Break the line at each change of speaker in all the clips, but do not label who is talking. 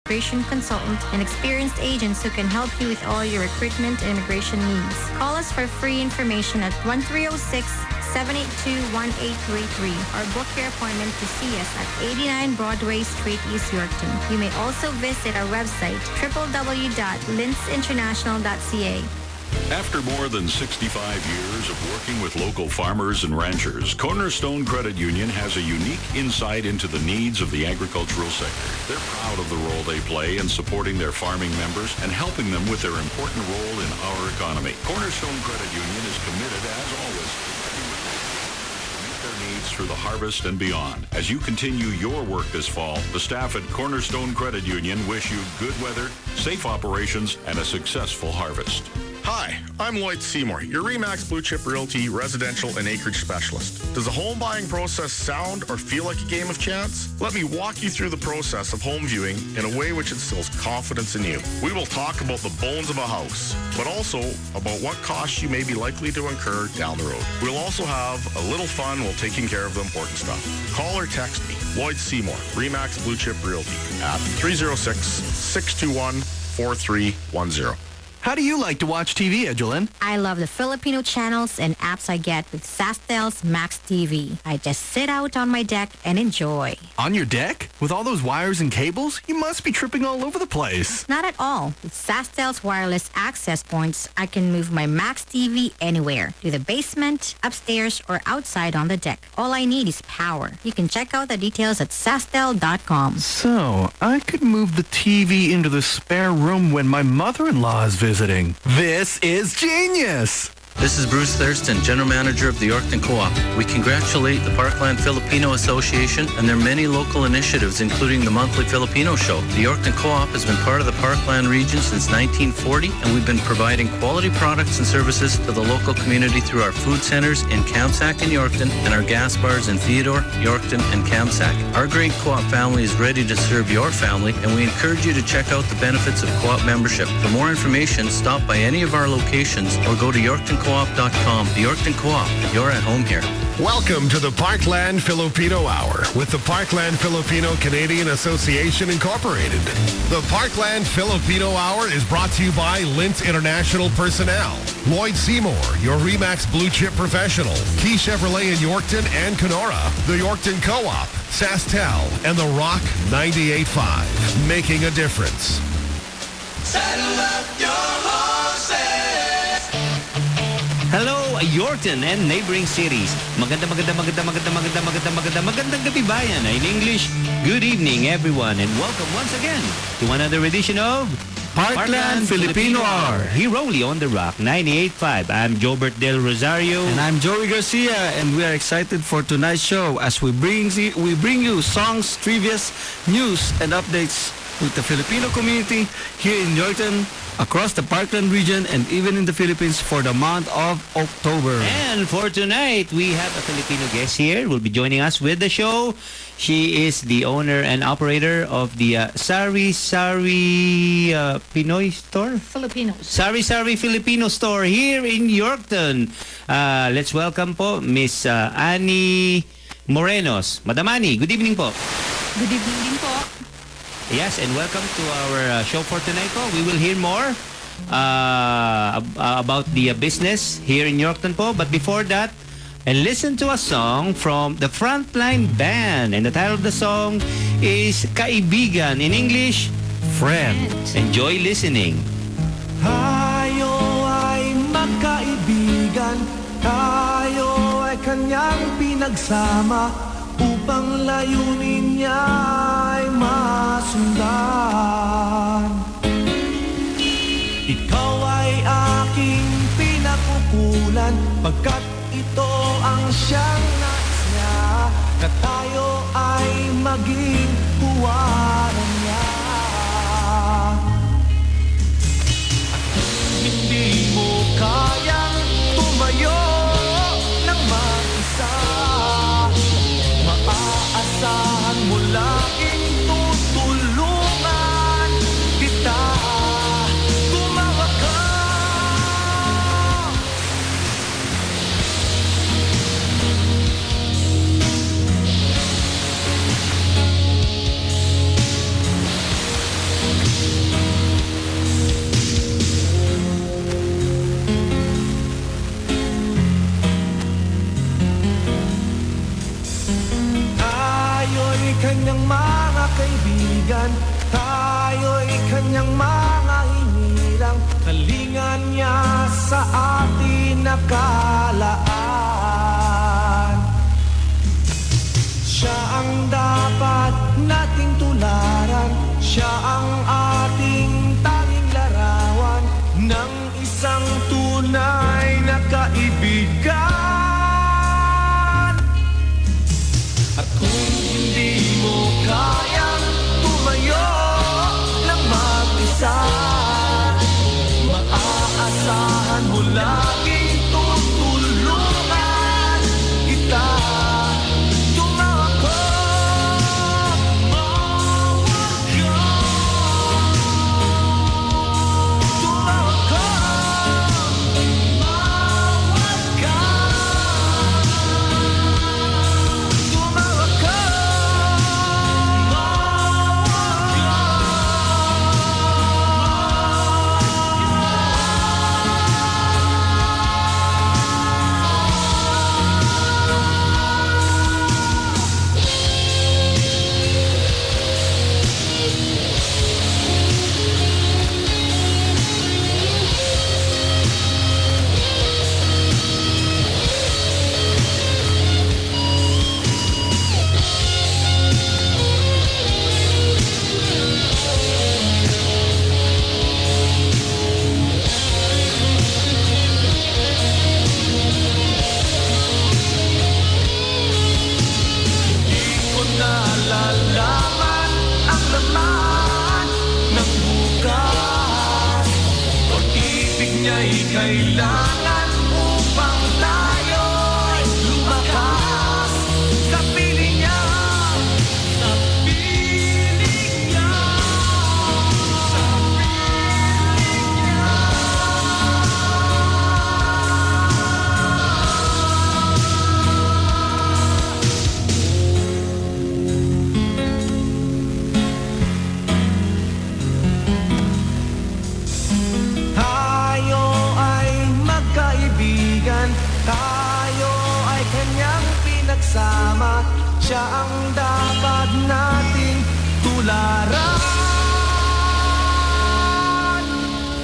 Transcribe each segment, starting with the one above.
immigration consultant and experienced agents who can help you with all your recruitment and immigration needs. Call us for free information at 1306-782-1833 or book your appointment to see us at 89 Broadway Street, East Yorkton. You may also visit our website, www.linsinternational.ca.
After more than 65 years of working with local farmers and ranchers, Cornerstone Credit Union has a unique insight into the needs of the agricultural sector. They're proud of the role they play in supporting their farming members and helping them with their important role in our economy. Cornerstone Credit Union is committed, as always, to meet their needs through the harvest and beyond. As you continue your work this fall, the staff at Cornerstone Credit Union wish you good weather, safe operations, and a successful harvest.
Hi, I'm Lloyd Seymour, your RE/MAX Blue Chip Realty residential and acreage specialist. Does the home buying process sound or feel like a game of chance? Let me walk you through the process of home viewing in a way which instills confidence in you. We will talk about the bones of a house, but also about what costs you may be likely to incur down the road. We'll also have a little fun while taking care of the important stuff. Call or text me, Lloyd Seymour, RE/MAX Blue Chip Realty at 306-621-4310.
How do you like to watch TV, Edgelyn?
I love the Filipino channels and apps I get with Sastel's Max TV. I just sit out on my deck and enjoy.
On your deck? With all those wires and cables? You must be tripping all over the place.
Not at all. With Sastel's wireless access points, I can move my Max TV anywhere, to the basement, upstairs, or outside on the deck. All I need is power. You can check out the details at sastel.com.
So, I could move the TV into the spare room when my mother-in-law is visiting. This is genius!
This is Bruce Thurston, General Manager of the Yorkton Co-op. We congratulate the Parkland Filipino Association and their many local initiatives, including the monthly Filipino show. The Yorkton Co-op has been part of the Parkland region since 1940, and we've been providing quality products and services to the local community through our food centers in Kamsack and Yorkton and our gas bars in Theodore, Yorkton, and Kamsack. Our great co-op family is ready to serve your family, and we encourage you to check out the benefits of co-op membership. For more information, stop by any of our locations or go to yorktoncoop.com. The Yorkton Co-op. You're at home here.
Welcome to the Parkland Filipino Hour with the Parkland Filipino Canadian Association Incorporated. The Parkland Filipino Hour is brought to you by Lintz International Personnel, Lloyd Seymour, your RE/MAX Blue Chip Professional, Key Chevrolet in Yorkton and Kenora, the Yorkton Co-op, Sastel, and the Rock 98.5, making a difference.
Saddle up your horses.
Hello, Yorkton and neighboring cities. Magandang gabi bayan. In English, good evening everyone and welcome once again to another edition of
Parkland Filipino Hour.
Here only on the Rock 98.5. I'm Jobert Del Rosario.
And I'm Joey Garcia, and we are excited for tonight's show as we bring you songs, trivias, news, and updates with the Filipino community here in Yorkton, across the Parkland region, and even in the Philippines for the month of October.
And for tonight, we have a Filipino guest here. Will be joining us with the show. She is the owner and operator of the Sari Sari Pinoy store?
Filipinos.
Sari Sari Filipino store here in Yorkton. Let's welcome po Miss Annie Morenos. Madam Annie, good evening po.
Good evening din po.
Yes, and welcome to our show for tonight po. We will hear more about the business here in Yorkton po. But before that, and listen to a song from the Frontline Band. And the title of the song is Kaibigan. In English, Friend. Enjoy listening.
Tayo ay magkaibigan, tayo ay kanyang pinagsama, upang layunin niya ay masundan. Ikaw ay aking pinakukulan, pagkat ito ang siyang nais niya, na tayo ay maging huwaran niya. Hindi mo kayang tumayo ng mag-isa, maaasahan mo laging tutulungan kita. Tumawa ka. Tayo'y kanyang mga hinirang, kalingan niya sa atin nakalaan. Siya ang dapat nating tularan, siya ang ating tanging larawan ng isang tunay na kaibigan. At kung hindi mo kayang tumayo ng mag-isa, maaasahan mo laging tutulungan kita. Nalalaman ang laman ng bukas. Pag-ibig niya'y kailangan upang tayo'y lumakas. Sa piling niya, sa piling niya, sa piling niya. Tayo ay magkaibigan, tayo ay kanyang pinagsama, siya ang dapat nating tularan.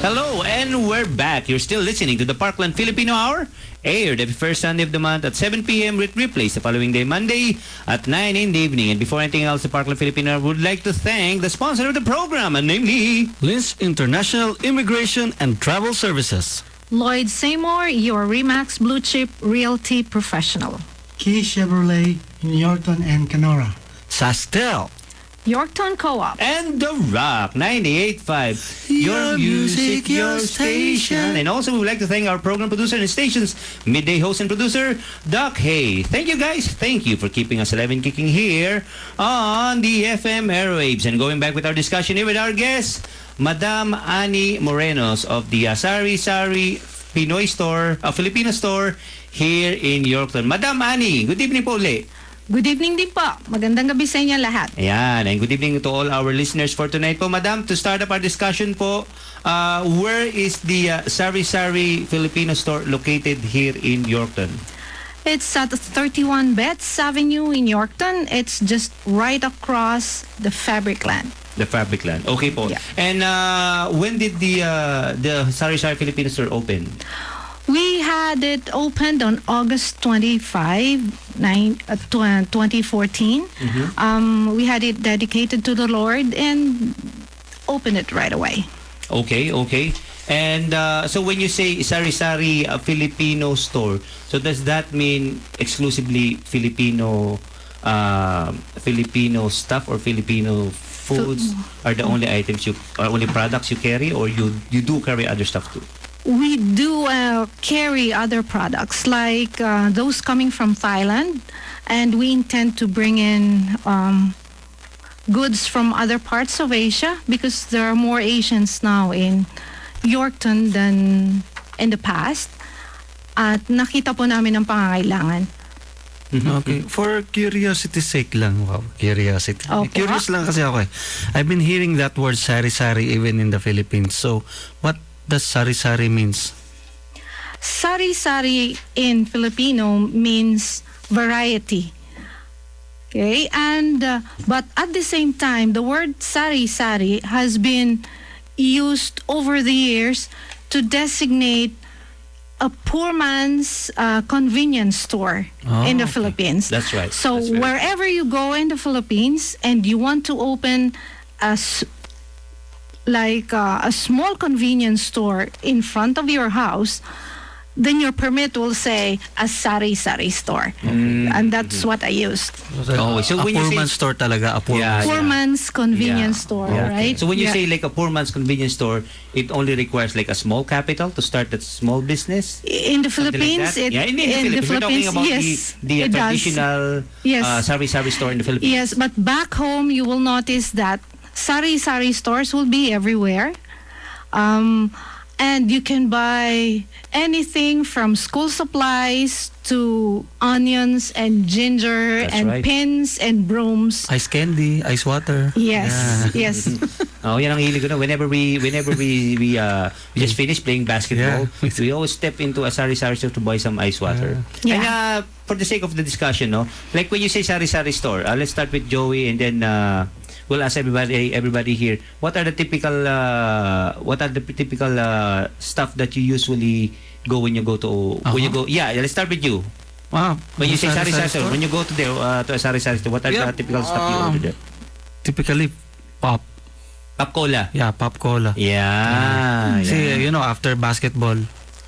Hello, and we're back. You're still listening to the Parkland Filipino Hour, aired every first Sunday of the month at 7 p.m. with replays the following day, Monday at 9 in the evening. And before anything else, the Parkland Filipino Hour would like to thank the sponsor of the program, and namely
Linz International Immigration and Travel Services.
Lloyd Seymour, your RE/MAX Blue Chip Realty Professional.
Key Chevrolet in Yorkton and Kenora.
Sastel.
Yorkton Co-op.
and The Rock 98.5. Your music, your station. And also, we would like to thank our program producer and station's midday host and producer, Doc Hay. Thank you, guys. Thank you for keeping us alive and kicking here on the FM airwaves. And going back with our discussion here with our guest, Madam Annie Morenos of the Sari Sari Pinoy store, Filipino store here in Yorkton. Madam Annie, good evening po ulit.
Good evening din po. Magandang gabi sa inyo lahat.
Ayan, and good evening to all our listeners for tonight po. Madam, to start up our discussion po, where is the Sari Sari Filipino store located here in Yorkton?
It's at 31 Betts Avenue in Yorkton. It's just right across the Fabricland.
The Fabricland. Okay po.
Yeah.
And when did the Sari Sari Filipino store open?
We had it opened on August 25, 2014. We had it dedicated to the Lord and opened it right away.
Okay, okay. And so when you say Sari Sari Filipino store, so does that mean exclusively Filipino Filipino stuff or Filipino foods are the only items you or only products you carry, or you do carry other stuff too?
We do carry other products like those coming from Thailand, and we intend to bring in goods from other parts of Asia because there are more Asians now in Yorkton than in the past. At nakita po namin ang pangangailangan.
Okay. For curiosity's sake lang. Wow, curiosity.
Okay.
Curious lang kasi ako eh. I've been hearing that word sari-sari even in the Philippines. So, what does sari-sari means?
Sari-sari in Filipino means variety. Okay, and but at the same time, the word sari-sari has been used over the years to designate a poor man's convenience store in the Philippines.
That's right.
So
That's right.
wherever you go in the Philippines and you want to open a small convenience store in front of your house, then your permit will say a sari-sari store. And that's what I used.
Oh, so
a
when you
poor
say-
man's store talaga, a poor
Yeah,
man's
Poor man's convenience store, right?
So when you
Yeah.
say like a poor man's convenience store, it only requires like a small capital to start that small business?
In the
Something like
Philippines,
that? in the Philippines. We're talking about
yes,
the
it does.
traditional
Yes.
sari-sari store in the Philippines.
Yes, but back home, you will notice that sari-sari stores will be everywhere. And you can buy anything from school supplies to onions and ginger
That's
and
right.
pins and brooms.
Ice candy, ice water.
Yes, yes.
Oh, yan ang hilig ko na. Whenever we just finish playing basketball, we always step into a sari-sari store to buy some ice water.
Yeah.
And for the sake of the discussion, no, like when you say sari-sari store, let's start with Joey and then we'll ask everybody here, what are the typical stuff that you usually go when you go to when you go? Yeah, let's start with you. When you say sari-sari store, when you go to a sari-sari store, what are the typical stuff you order there?
Typically, pop.
Pop cola.
Yeah, pop cola.
Yeah.
Kasi, after basketball,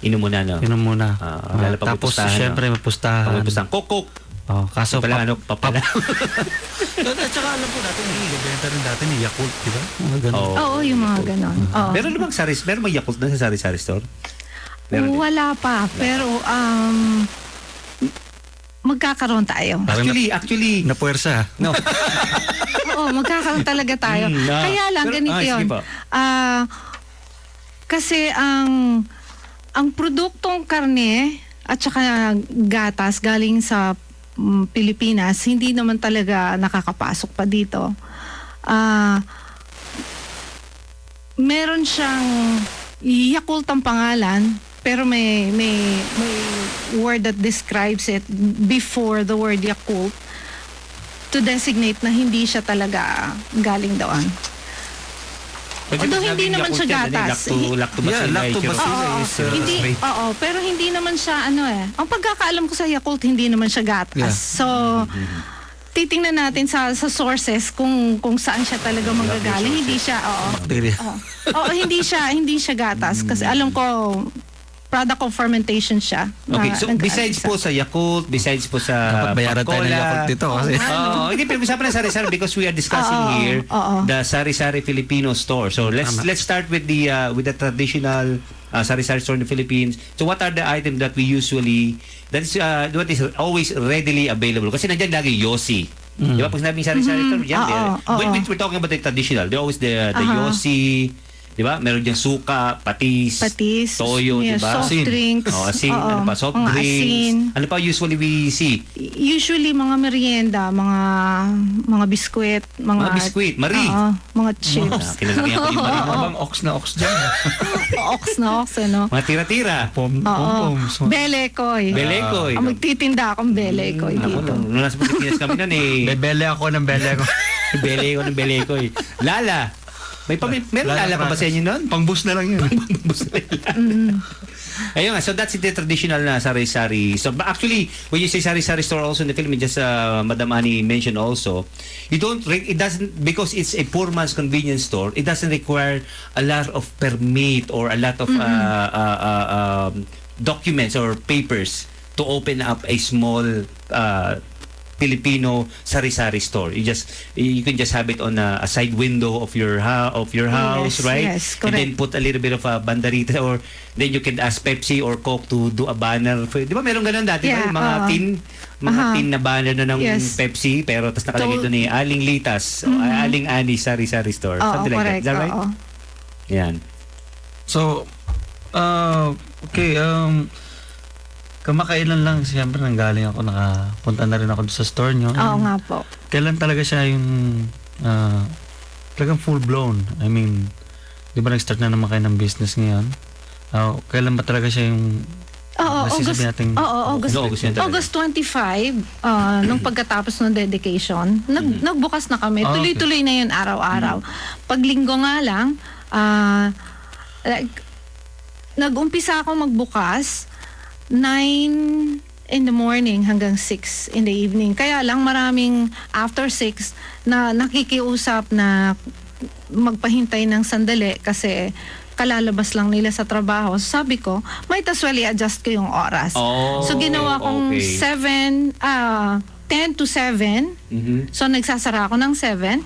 Inom muna, no?
inom muna.
lalo pag may
Tapos,
pustahan,
syempre, may
Pag
pustahan.
may pustang, Coke.
Kaso,
Pala, papala.
At saka alam ko dati, benta rin dati ni Yakult, di ba? Mga ganun.
Oo, yung mga ganon. Oo.
Meron namang meron may Yakult na sa sari-sari store? Meron din.
Wala pa, pero magkakaroon tayo.
Actually,
Napuwersa.
no.
Oo, magkakaroon talaga tayo. Kaya lang, ganito
sige
yun.
po.
Kasi ang produktong karne at saka gatas galing sa Pilipinas, hindi naman talaga nakakapasok pa dito. Meron siyang Yakult ang pangalan, pero may word that describes it before the word Yakult to designate na hindi siya talaga galing doon. Although hindi naman siya gatas.
Lactobacillus is
Hindi, pero hindi naman siya Ang pagkakaalam ko sa Yakult, hindi naman siya gatas.
Yeah.
So, titingnan natin sa sources kung saan siya talaga manggagaling. Hindi siya,
bacteria.
hindi siya gatas. Kasi alam ko, product of fermentation siya.
Okay, so besides po sa Yakult, besides po sa
Dapat bayaran tayo ng Yakult dito kasi.
Hindi, pero usapan ng sari-sari because we are discussing here the sari-sari Filipino store. So let's start with the traditional sari-sari store in the Philippines. So what are the items that we usually what is always readily available? Kasi nandiyan lagi Yossi. Di ba? Pag sinabing sari-sari store, when we're talking about the traditional, they're always the Yossi. Di ba? Meron diyang suka, patis, toyo, di ba?
Soft drinks.
Asin. Ano pa? Soft drinks.
Asin.
Ano pa usually we see?
Usually mga merienda, mga biskwit, mga
biskwit, Marie.
Mga chips.
Kinalagyan ko yung Marie.
Bang ox na ox dyan.
ox, ano?
Mga tira-tira.
Pom-poms.
Belekoy.
Belekoy.
Magtitinda akong belekoy dito.
Nung nasa Pilipinas kami nun
Bebele ako ng bele ko.
Belekoy. Lala. Meron lala pa ba sa inyo nun?
Pang-boost na lang yun.
Ayun nga, so that's the traditional na sari-sari. So actually, when you say sari-sari store also in the Philippines, just Madam Ani mentioned also, it doesn't, because it's a poor man's convenience store, it doesn't require a lot of permit or a lot of documents or papers to open up a small Filipino sari-sari store. You can just have it on a side window of your house, right?
Yes,
and then put a little bit of a banderita, or then you can ask Pepsi or Coke to do a banner. Di ba meron ganun dati?
Yeah,
Yung mga tin na banner na ng Pepsi, pero tas nakalagay doon ni Aling Litas o Aling Ani sari-sari store. Something like that. Is that right? Yan.
So, okay, kamakailan lang, siyempre nanggaling ako, nakapunta na rin ako sa store nyo.
Oo nga po.
Kailan talaga siya yung talagang full blown? I mean, di ba nag-start na naman kayo ng business ngayon? Kailan ba talaga siya yung
Oo, August,
Sasabihin natin-
August,
Ano, August yan talaga?
August 25, nung pagkatapos ng dedication, nagbukas na kami.
Okay.
Tuloy-tuloy na yun araw-araw. Pag linggo nga lang, like, nag-umpisa ako magbukas 9 in the morning hanggang 6 in the evening. Kaya lang maraming after 6 na nakikiusap na magpahintay ng sandali kasi kalalabas lang nila sa trabaho. Sabi ko, might as well i-adjust ko yung oras.
Oh,
So ginawa kong
okay.
10 to 7. So nagsasara ako ng 7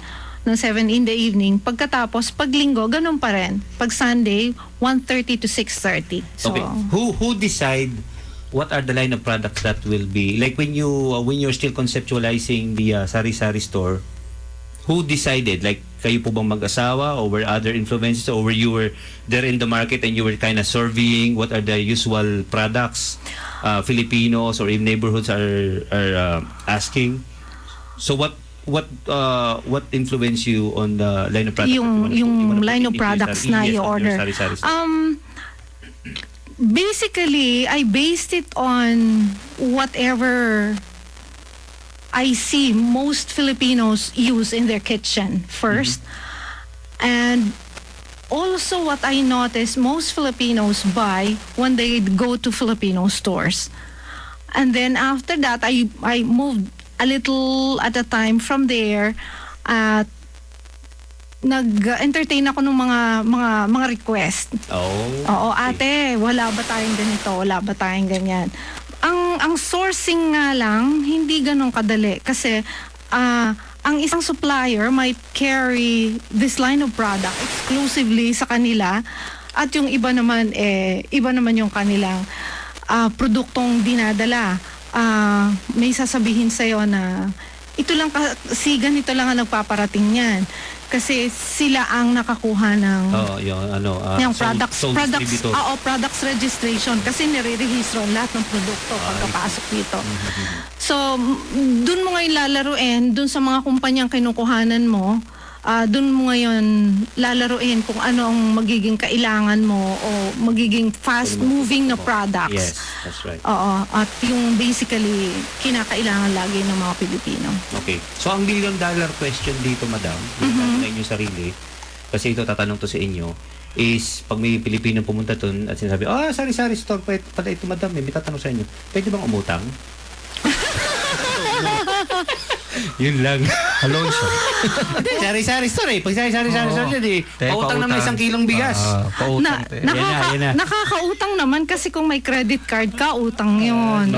in the evening. Pagkatapos, pag linggo, ganun pa rin. Pag Sunday, 1:30 to 6:30. So,
Okay. Who decide what are the line of products that will be like when you're still conceptualizing the sari-sari store? Who decided? Like, kayo po bang mag-asawa or were other influences or were you were there in the market and you were kind of surveying what are the usual products Filipinos or in neighborhoods are asking? So what influenced you on the line of products?
yung line of products na i-order. Basically, I based it on whatever I see most Filipinos use in their kitchen first. And also what I noticed most Filipinos buy when they go to Filipino stores. And then after that, I moved a little at a time from there at nag-entertain ako ng mga request. Oo, ate, wala ba tayong ganito? Wala ba tayong ganyan? Ang sourcing nga lang, hindi ganun kadali. Kasi, ang isang supplier might carry this line of product exclusively sa kanila at yung iba naman, iba naman yung kanilang produktong dinadala. May sasabihin sa'yo na ito lang kasi ganito lang ang nagpaparating yan. Kasi sila ang nakakuha ng yung products registration kasi nire-register lahat ng produkto pagkapasok dito. So, dun mo ngayon lalaruin, dun sa mga kumpanyang kinukuhanan mo, dun mo ngayon lalaruin kung ano ang magiging kailangan mo o magiging fast-moving na products.
Yes, that's right.
Oo, at yung basically kinakailangan lagi ng mga Pilipino.
Okay. So, ang $1 million question dito, madam, yung inyong sarili, kasi ito tatanong to sa inyo, is pag may Pilipino pumunta dun at sinasabi, sari-sari store pala ito, madam, may tatanong sa inyo, pwede bang umutang? Yun lang.
Alone siya.
Sari-sari store Pag sari-sari store pautang naman 1 kilong bigas.
Pautang.
Nakakautang naman kasi kung may credit card ka, utang yun.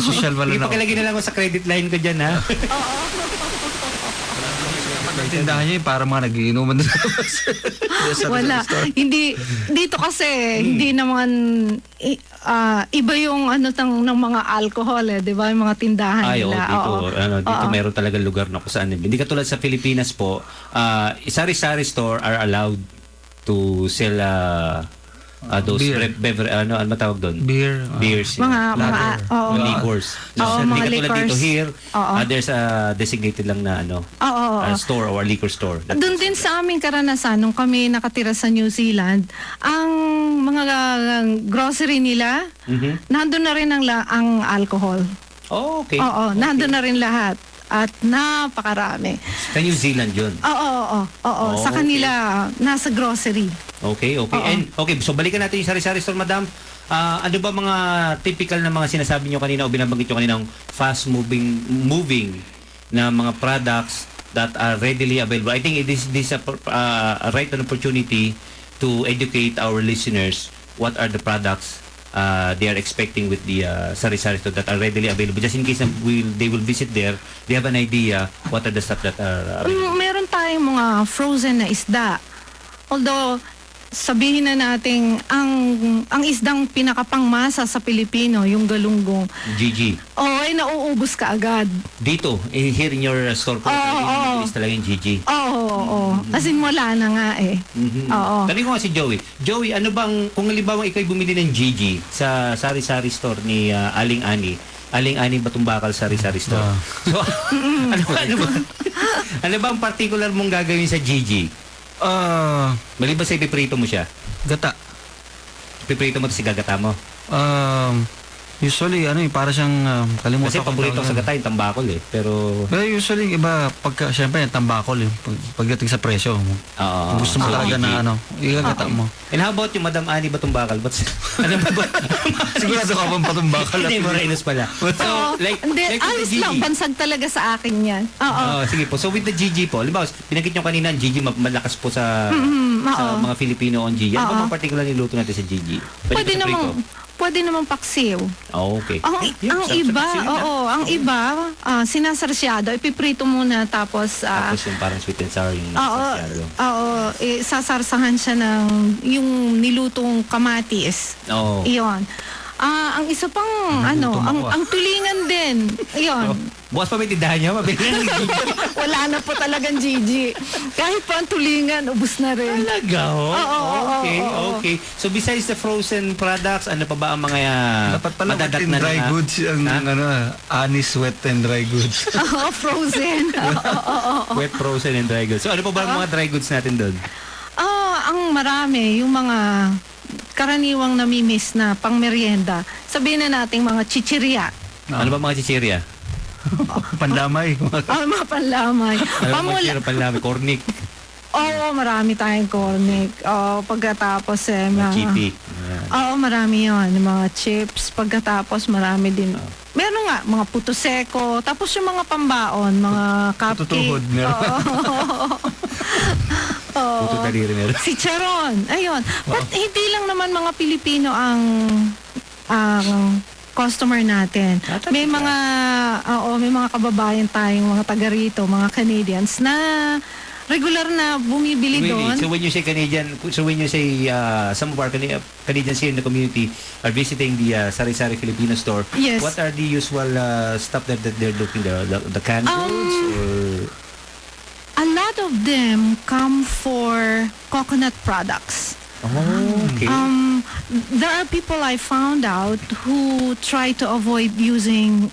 Social wala na.
Ipakilagay na lang ako sa credit line ko dyan, ha?
Tindahan niya para mga nagiinuman na
Wala. Hindi dito kasi hindi naman iba yung ng mga alcohol 'di ba? Yung mga tindahan nila.
Dito meron talaga lugar na kung saan. Hindi katulad sa Pilipinas po, sari-sari store are allowed to sell those beverage, ano matawag doon? Beers.
Mga
liquors. Hindi katulad dito here, there's a designated lang na store or liquor store.
Doon din sa aming karanasan nung kami nakatira sa New Zealand, ang mga grocery nila, nandun na rin ang alcohol.
Oh, okay.
Oo, nandun na rin lahat. At napakarami.
Sa New Zealand yun?
Oo. Sa kanila, nasa grocery.
Okay. And so balikan natin yung sari-sari store, madam. Ano ba mga typical na mga sinasabi nyo kanina o binabanggit nyo kaninang fast-moving na mga products that are readily available? I think this is a right opportunity to educate our listeners what are the products they are expecting with the sari-sari store that are readily available. Just in case they will visit there, they have an idea what are the stuff that are available.
Meron tayong mga frozen na isda. Although, sabihin na natin, ang isdang pinakapangmasa sa Pilipino, yung galunggong.
GG.
Ay nauubos ka agad.
Dito, here in your store po, is talaga yung GG.
Oo. Kasi wala na nga Oo.
Tanong ko nga si Joey. Joey, ano bang, kung halimbawa ikaw'y bumili ng GG sa sari-sari store ni Aling Ani ba tumbakal sari-sari store? So, ano ba ang particular mong gagawin sa GG? Maliban sa ipiprito mo siya?
Gata.
Ipiprito mo ito si gagata mo?
Usually, para siyang kalimutan
Kasi
ko
paborito
tawag
sa
yan.
gata yung tambakol eh. Pero
Usually, iba, syempre, yung tambakol, pagdating sa presyo, gusto mo talaga na igagata mo.
And how about yung Madam Annie Batumbakal? Ano ba?
Sigurado ka bang patumbakal?
Hindi, Morenos pala. So,
Hindi,
with
alis
the
lang,
Gigi.
bansag talaga sa akin yan. Oo.
Sige po. So with the Gigi po, halimbawa, pinakit nyo kanina, ang Gigi malakas po sa mga Filipino on Gigi. Ano ba particular niluto natin sa Gigi?
Pwede namang paksiw.
Oh, okay.
Ang iba, ang iba, sinasarsyado, ipiprito muna tapos
tapos yung parang sweet and sour yung nasasyado.
Sasarsahan siya ng yung nilutong kamatis.
Oo.
Iyon. Ang isa pang ang tulingan din. Iyon.
Bukas pa may tindahan niya, mabili ng Gigi.
Wala na po talagang Gigi. Kahit pa ang tulingan, ubus na rin.
Talaga, okay. So besides the frozen products, ano pa ba ang mga
Dapat pala wet and
na
dry goods, anis, wet and dry goods.
Frozen.
Wet, frozen, and dry goods. So ano pa ba ang mga dry goods natin doon?
Ang marami, yung mga karaniwang namimiss na pang merienda. Sabihin na nating mga chichirya.
Ano ba mga chichirya?
Panlamay.
Mga panlamay.
Ano ba mga panlamay? Cornic?
Oo, marami tayong cornic. Pagkatapos mga
chippy.
Oo, marami yun. Mga chips. Pagkatapos marami din. Meron nga, mga puto seko. Tapos yung mga pambaon, mga cupcake.
Tutuhod, meron.
Puto daliri meron.
Si Charon. Ayun. But hindi lang naman mga Pilipino ang customer natin. May mga kababayan tayong mga taga rito, mga Canadians na regular na bumibili doon.
So when you say Canadian, some of our Canadians here in the community are visiting the Sari-Sari Filipino store,
yes.
What are the usual stuff that they're looking there? The canned goods or
a lot of them come for coconut products.
Okay.
There are people I found out who try to avoid using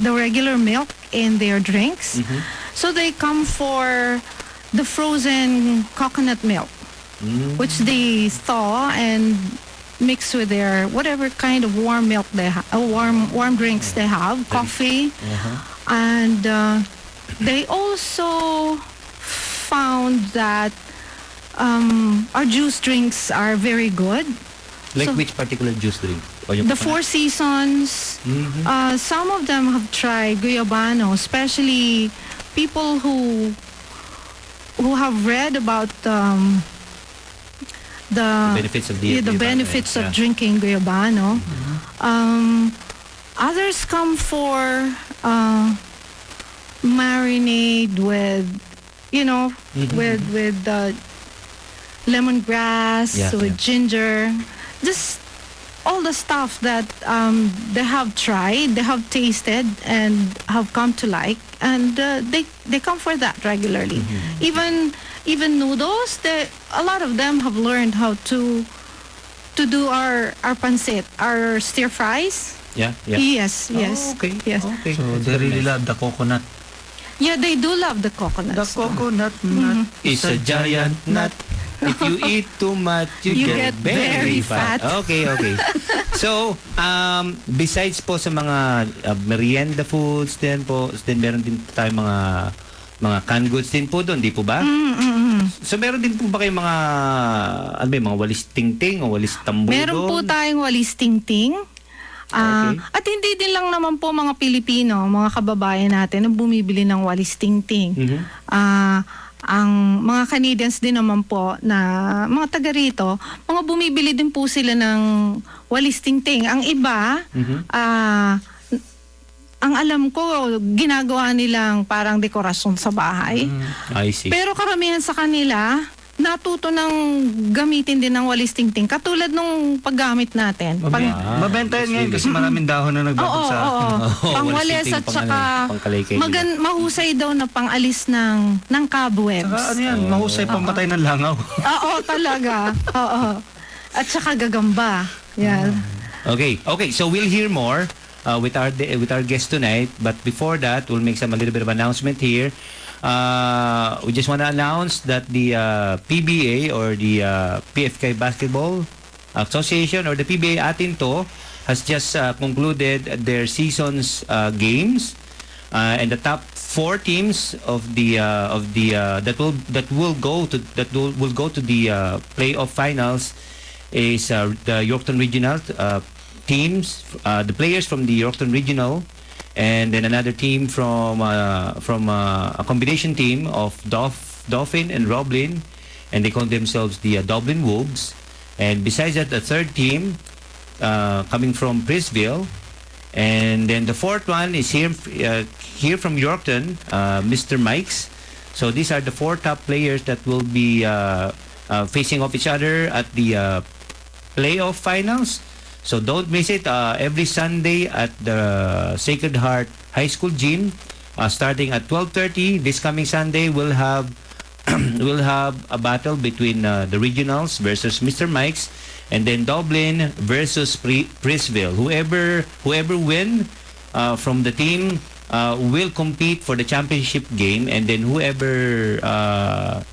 the regular milk in their drinks. So they come for the frozen coconut milk, which they thaw and mix with their whatever kind of warm milk they have, warm drinks they have, coffee. And they also found that our juice drinks are very good.
Like
So,
which particular juice drink?
the Four Seasons. Some of them have tried Guyabano, especially people who have read about the
benefits of the
benefits of drinking Guyabano. Others come for marinade with, with lemongrass, with ginger, just all the stuff that they have tried, they have tasted, and have come to like, and they come for that regularly. Even noodles, a lot of them have learned how to do our pancit, our stir fries.
Yeah.
Yes.
Okay.
Yes.
Okay.
So they really love the coconut.
Yeah, they do love the coconut.
The coconut nut
is a giant nut. If you eat too much, you get very fat. Okay. So, besides po sa mga merienda foods din po, meron din tayong mga canned goods din po doon, di po ba? So, meron din po ba kayong mga walis tingting o walis tambo doon?
Meron po tayong walis tingting. At hindi din lang naman po mga Pilipino, mga kababayan natin ang bumibili ng walis tingting. Ang mga Canadians din naman po na mga taga rito, mga bumibili din po sila ng walis tingting. Ang iba, ang alam ko, ginagawa nilang parang dekorasyon sa bahay.
I see.
Pero karamihan sa kanila, natuto ng gamitin din ng walis tingting. Katulad nung paggamit natin.
Mabenta yan ngayon kasi maraming dahon na nagbabagsak.
Pangwalis at saka mahusay daw na pangalis ng cobwebs.
Saka mahusay pampatay ng langaw.
Oo, talaga. Oo. At saka gagamba. Yan.
Okay. So we'll hear more with our guest tonight. But before that, we'll make a little bit of announcement here. We just want to announce that the PBA or the PFK basketball Association or the PBA atin to has just concluded their season's games, and the top 4 teams of the that will go to the playoff finals is the Yorkton Regional teams, the players from the Yorkton Regional, and then another team from a combination team of Dauphin and Roblin, and they call themselves the Dublin Wolves. And besides that, the third team coming from Brisbane, and then the fourth one is here from Yorkton, Mr. Mike's. So these are the 4 top players that will be facing off each other at the playoff finals. So don't miss it. Every Sunday at the Sacred Heart High School gym, starting at 12:30 this coming Sunday, we'll have a battle between the regionals versus Mr. Mike's, and then Dublin versus Brisbane. Whoever win from the team will compete for the championship game, and then whoever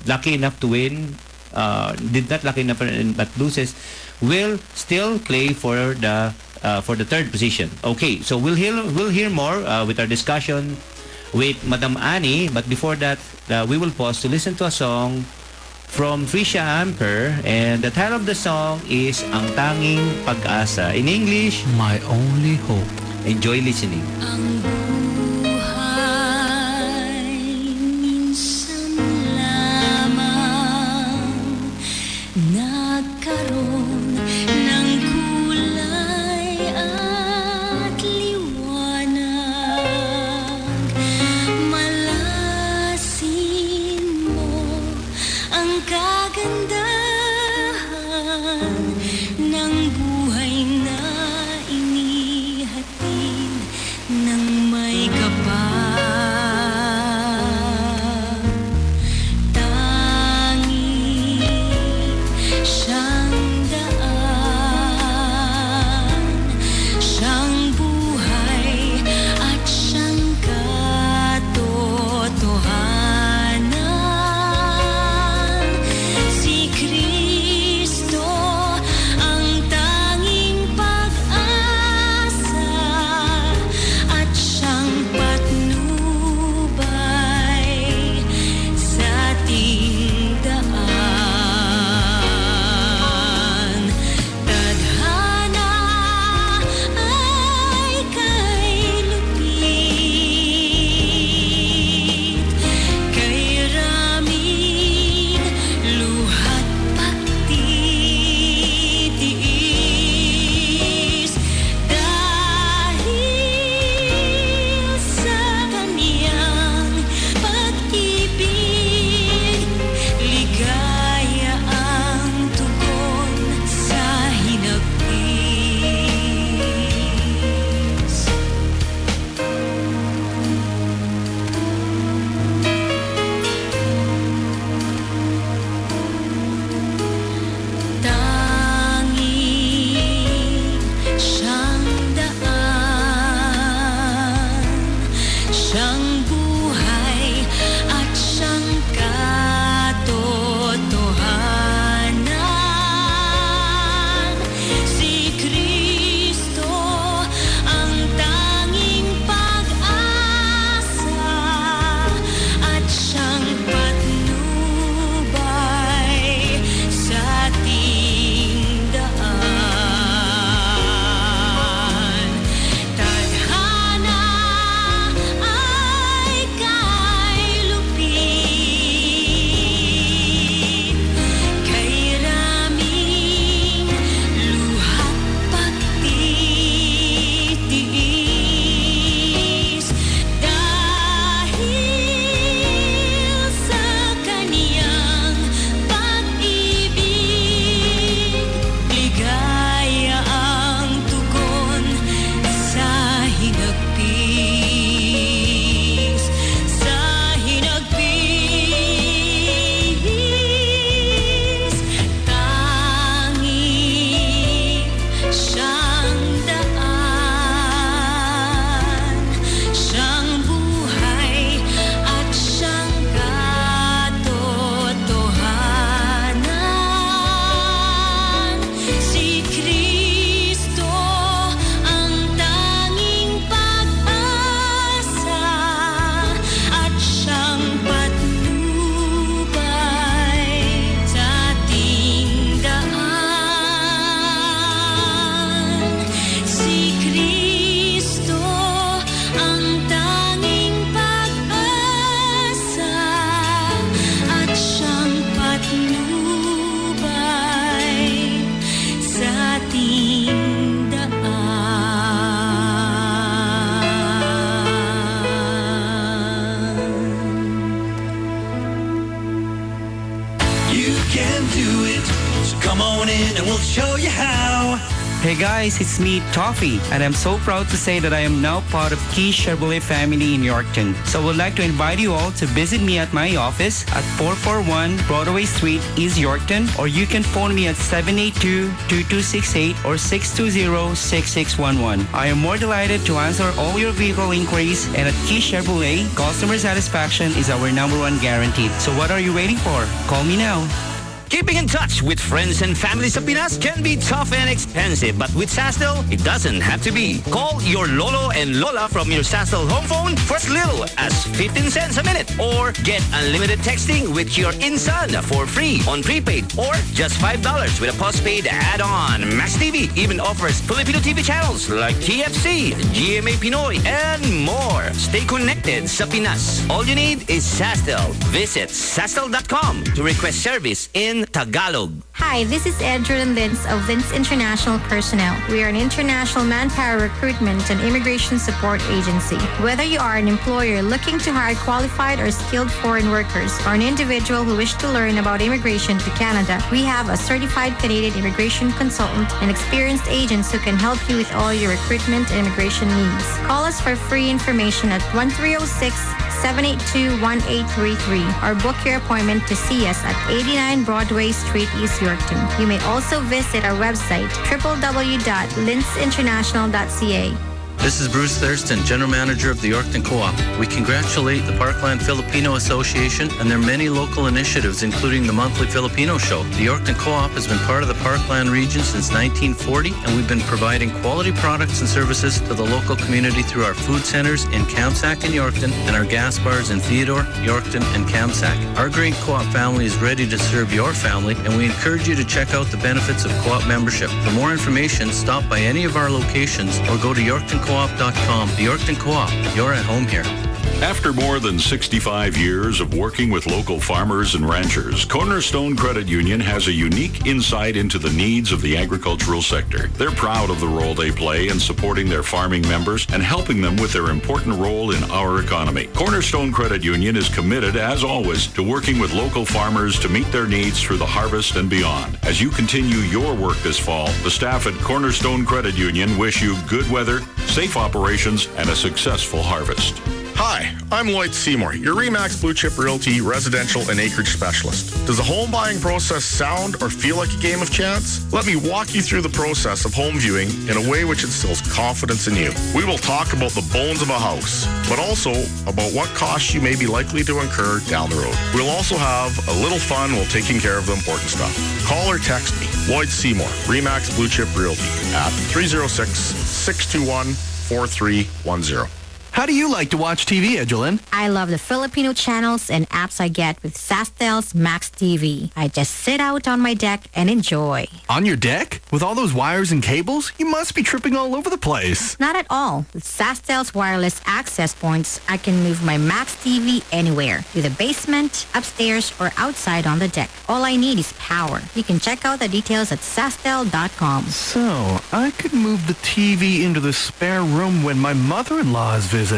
lucky enough to win, did not lucky enough but loses, will still play for the third position. Okay, so we'll hear more with our discussion with Madam Annie, but before that, we will pause to listen to a song from Tricia Amper, and the title of the song is Ang Tanging Pag-asa. In English,
My Only Hope.
Enjoy listening.
Ang buhay minsan lamang nagkaroon ng kulay at liwanag. Malasin mo ang kagandahan ng buhay na inihatid ng may kapal. Tanging siyang daan
Come on in and we'll show you how.
Hey guys, it's me, Toffee, and I'm so proud to say that I am now part of Key Chevrolet family in Yorkton. So I would like to invite you all to visit me at my office at 441 Broadway Street, East Yorkton, or you can phone me at 782-2268 or 620-6611. I am more delighted to answer all your vehicle inquiries, and at Key Chevrolet, customer satisfaction is our #1 guaranteed. So what are you waiting for? Call me now.
Keeping in touch with friends and family sa Pinas can be tough and expensive, but with Sastel, it doesn't have to be. Call your lolo and lola from your Sastel home phone for as little as 15 cents a minute, or get unlimited texting with your Insan for free on prepaid, or just $5 with a postpaid add-on. Max TV even offers Filipino TV channels like TFC, GMA Pinoy, and more. Stay connected sa Pinas. All you need is Sastel. Visit sastel.com to request service in Tagalog.
Hi, this is Edgerlyn Lintz of Lintz International Personnel. We are an international manpower recruitment and immigration support agency. Whether you are an employer looking to hire qualified or skilled foreign workers, or an individual who wish to learn about immigration to Canada, we have a certified Canadian immigration consultant and experienced agents who can help you with all your recruitment and immigration needs. Call us for free information at 1306-782-1833 or book your appointment to see us at 89 Broadway Street, East Yorkton. You may also visit our website, www.lintzinternational.ca.
This is Bruce Thurston, General Manager of the Yorkton Co-op. We congratulate the Parkland Filipino Association and their many local initiatives, including the monthly Filipino show. The Yorkton Co-op has been part of the Parkland region since 1940, and we've been providing quality products and services to the local community through our food centers in Kamsack and Yorkton, and our gas bars in Theodore, Yorkton, and Kamsack. Our great co-op family is ready to serve your family, and we encourage you to check out the benefits of co-op membership. For more information, stop by any of our locations or go to yorktoncoop.com. The Yorkton Co-op, you're at home here.
After more than 65 years of working with local farmers and ranchers, Cornerstone Credit Union has a unique insight into the needs of the agricultural sector. They're proud of the role they play in supporting their farming members and helping them with their important role in our economy. Cornerstone Credit Union is committed, as always, to working with local farmers to meet their needs through the harvest and beyond. As you continue your work this fall, the staff at Cornerstone Credit Union wish you good weather, safe operations, and a successful harvest.
Hi, I'm Lloyd Seymour, your RE/MAX Blue Chip Realty residential and acreage specialist. Does the home buying process sound or feel like a game of chance? Let me walk you through the process of home viewing in a way which instills confidence in you. We will talk about the bones of a house, but also about what costs you may be likely to incur down the road. We'll also have a little fun while taking care of the important stuff. Call or text me, Lloyd Seymour, RE/MAX Blue Chip Realty at 306-621-4310.
How do you like to watch TV, Edgelyn?
I love the Filipino channels and apps I get with Sastel's Max TV. I just sit out on my deck and enjoy.
On your deck? With all those wires and cables? You must be tripping all over the place.
Not at all. With Sastel's wireless access points, I can move my Max TV anywhere, to the basement, upstairs, or outside on the deck. All I need is power. You can check out the details at sastel.com.
So, I could move the TV into the spare room when my mother-in-law is visiting.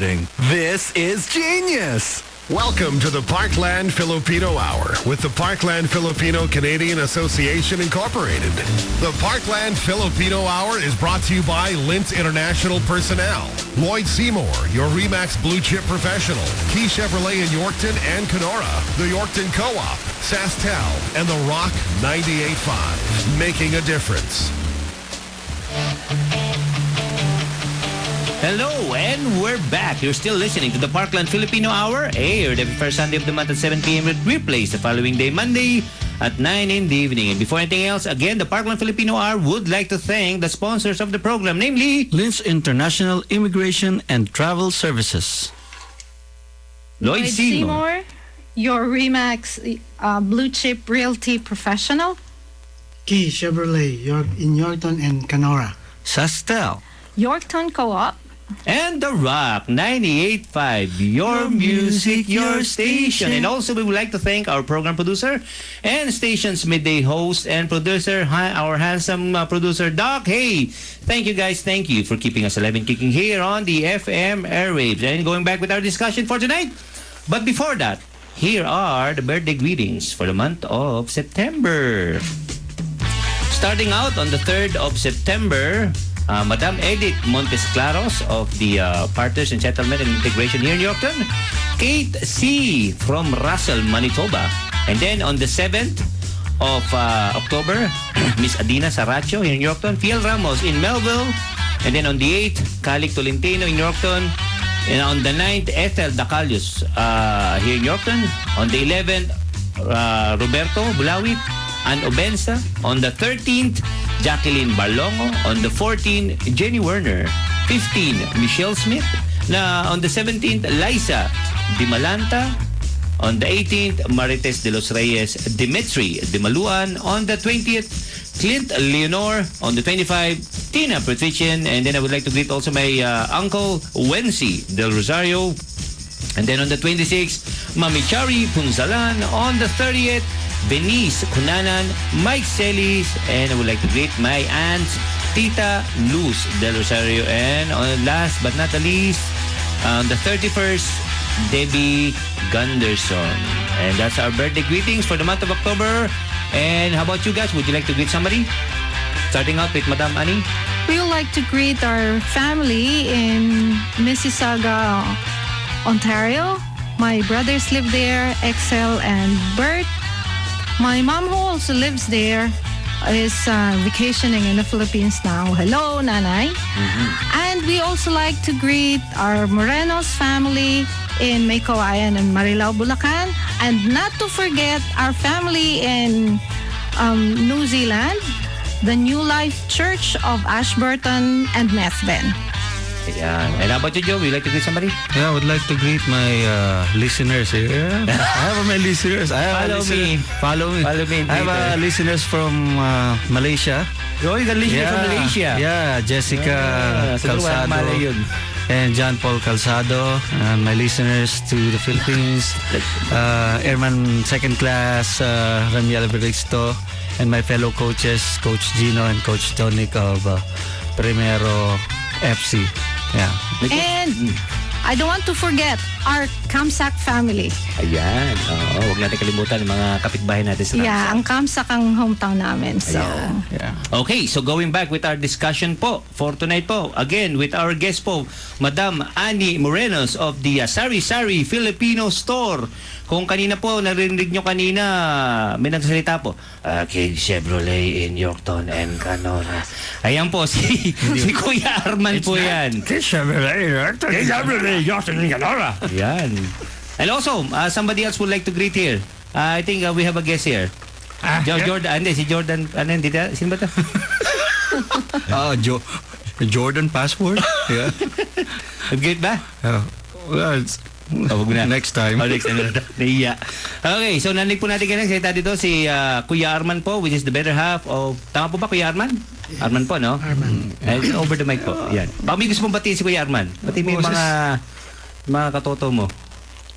This is genius!
Welcome to the Parkland Filipino Hour with the Parkland Filipino Canadian Association Incorporated. The Parkland Filipino Hour is brought to you by Lintz International Personnel, Lloyd Seymour, your RE/MAX Blue Chip Professional, Key Chevrolet in Yorkton and Kenora, the Yorkton Co-op, Sastel, and the Rock 98.5, making a difference.
Hello, and we're back. You're still listening to the Parkland Filipino Hour, aired every first Sunday of the month at 7 p.m. with replays the following day, Monday at 9 in the evening. And before anything else, again, the Parkland Filipino Hour would like to thank the sponsors of the program, namely
Lintz International Immigration and Travel Services.
Lloyd Seymour,
your RE/MAX Blue Chip Realty Professional.
Key Chevrolet in Yorkton and Kenora.
Sastel,
Yorkton Co-op.
and The Rock 98.5, your music, your station. And also, we would like to thank our program producer and station's midday host and producer, our handsome producer, Doc. Hey, thank you guys. Thank you for keeping us alive and kicking here on the FM airwaves. And going back with our discussion for tonight. But before that, here are the birthday greetings for the month of September. Starting out on the 3rd of September, Madam Edith Montes Claros of the Partners in Settlement and Integration here in Yorkton. Kate C. from Russell, Manitoba. And then on the 7th of October, Miss Adina Saracho here in Yorkton. Fiel Ramos in Melville. And then on the 8th, Calic Tolentino in Yorkton. And on the 9th, Ethel Dacalius here in Yorkton. On the 11th, Roberto Bulawit and Obensa. On the 13th, Jacqueline Barlongo. On the 14th, Jenny Werner. 15th, Michelle Smith. On the 17th, Liza Dimalanta. On the 18th, Marites de los Reyes Dimitri Dimaluan. On the 20th, Clint Leonor. On the 25th, Tina Patrician. And then I would like to greet also my uncle, Wency Del Rosario. And then on the 26th, Mami Chari Punzalan. On the 30th, Venice Kunanan, Mike Celis. And I would like to greet my aunt, Tita Luz Del Rosario. And last but not the least, on the 31st, Debbie Gunderson. And that's our birthday greetings for the month of October. And how about you guys? Would you like to greet somebody? Starting out with Madam Annie.
We would like to greet our family in Mississauga, Ontario. My brothers live there, Excel and Bert. My mom, who also lives there, is vacationing in the Philippines now. Hello, Nanay. And we also like to greet our Morenos family in May Kawayan and Marilao, Bulacan. And not to forget our family in New Zealand, the New Life Church of Ashburton and Methven.
Yeah. And how about you, Joe? Would you like to greet somebody?
Yeah, I would like to greet my listeners here. I have my listeners.
Follow me.
Follow me.
Follow me.
I have listeners from Malaysia.
Oh, you got listeners from Malaysia?
Yeah, Jessica Calzado. And John Paul Calzado. And my listeners to the Philippines. Airman Second Class, Ramiel Evaristo. And my fellow coaches, Coach Gino and Coach Tonic of Primero FC. Yeah.
And I don't want to forget our Kamsak family.
Ayan. Huwag natin kalimutan ang mga kapitbahay natin sa
Yeah, ang Kamsak ang hometown namin. So,
yeah.
Okay, so going back with our discussion po for tonight po, again with our guest po, Madam Annie Morenos of the Sari Sari Filipino Store. Kung kanina po, narinig nyo kanina, may nagsalita po, kay Chevrolet in Yorkton and Canora. Ayan po, si Kuya Arman po yan.
Kay Chevrolet in Yorkton.
Kay Chevrolet in Yorkton and Canora. Yan. And also, somebody else would like to greet here. I think we have a guest here. Jordan, si Jordan, sino ba ito?
Jordan Passport? Yeah.
Great ba?
Well, next time.
Next time. Naiya. Okay, so narinig po natin kanina salita dito si Kuya Arman po, which is the better half of... Tama po ba, Kuya Arman? Arman po, no?
Arman.
Over the mic po. Yan. Baka may gusto mong batiin si Kuya Arman. Batiin mo yung mga katoto mo.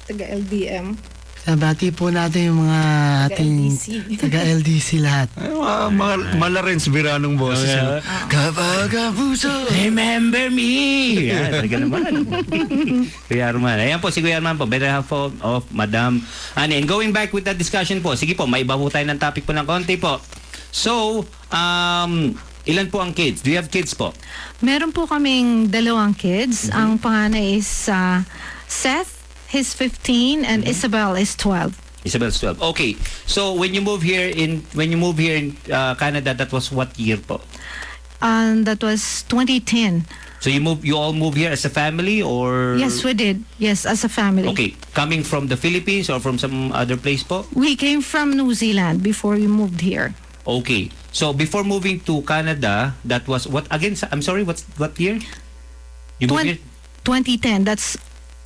taga-LDM.
Bati po natin yung mga ating taga-LDC lahat.
Mga Malarens Biranong boses.
Kapag ang puso.
Remember me! Yan, talaga naman. Kuya Arman. Ayan po si Kuya Arman po, better half of Madam Annie. And going back with that discussion po, sige po, may iba po tayo ng topic po ng konti po. So, ilan po ang kids? Do you have kids po?
Meron po kaming 2 kids. Ang panganay is Seth. He's 15 and Isabel is 12.
Isabel's 12. Okay. So when you move here in Canada, that was what year po?
That was 2010.
So you all moved here as a family or?
Yes, we did. Yes, as a family.
Okay. Coming from the Philippines or from some other place po?
We came from New Zealand before we moved here.
Okay. So before moving to Canada, that was what again? I'm sorry, what year? You moved here?
2010. That's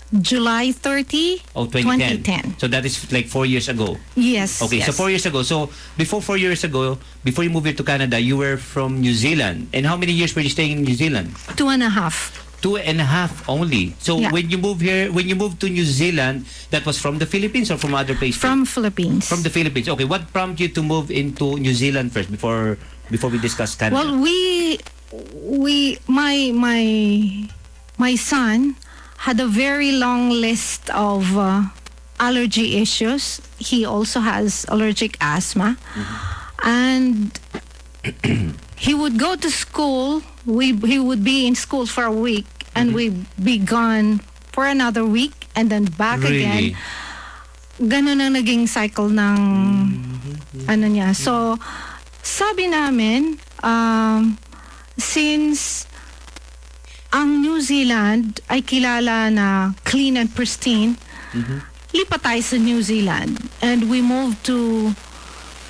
July 30,
2010. So that is like 4 years ago.
Yes.
Okay,
yes.
so 4 years ago. So before 4 years ago, before you moved here to Canada, you were from New Zealand. And how many years were you staying in New Zealand?
2.5.
2.5 only. So
Yeah.
when you moved to New Zealand, that was from the Philippines or from other places?
From Philippines.
From the Philippines. Okay, what prompted you to move into New Zealand first before we discuss Canada?
Well, my son had a very long list of allergy issues. He also has allergic asthma. And he would go to school. He would be in school for a week, and we'd be gone for another week, and then back again. Ganun ang naging cycle ng ano niya. So, sabi namin, since ang New Zealand ay kilala na clean and pristine, lipat tayo sa New Zealand. And we moved to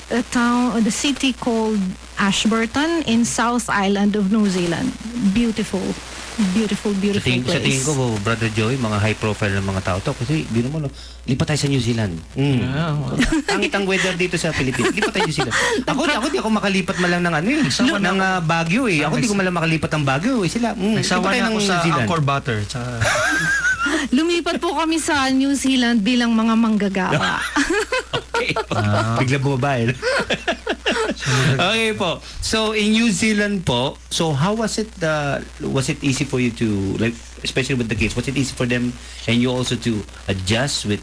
the city called Ashburton in South Island of New Zealand. Beautiful place.
Sa tingin ko, Brother Joey, mga high profile ng mga tao to. Kasi, bino mo, lipat tayo sa New Zealand. Pangit ang weather dito sa Pilipinas. Lipat tayo sa New Zealand. Ako di ako makalipat malang ng ng Baguio eh. Ako di ko malang makalipat ng Baguio eh. Sila, lipat tayo ng New Zealand.
Angkor Butter.
Lumipat po kami sa New Zealand bilang mga manggagawa.
Okay. Bigla bumaba eh. Okay po. So in New Zealand po, so how was it easy for you to, like, especially with the kids, was it easy for them and you also to adjust with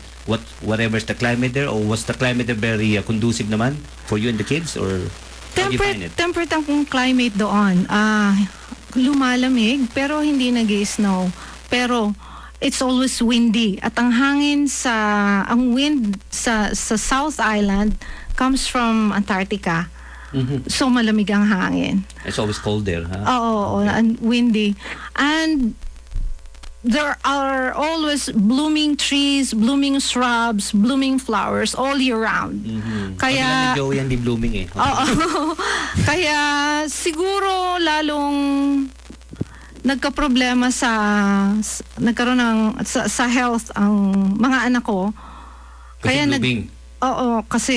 whatever's the climate there, or was the climate there very conducive naman for you and the kids, or how do you find it?
Temperate ang climate doon. Lumalamig pero hindi nag-snow. Pero it's always windy, at ang wind sa South Island comes from Antarctica. So malamig ang hangin.
It's always cold there, huh?
Oo, and windy. And there are always blooming trees, blooming shrubs, blooming flowers all year round. Kaya
Joey yan di blooming eh.
Kaya siguro lalong nagka-problema nagkaroon ng sa health ang mga anak ko.
Kaya blooming.
Oo, kasi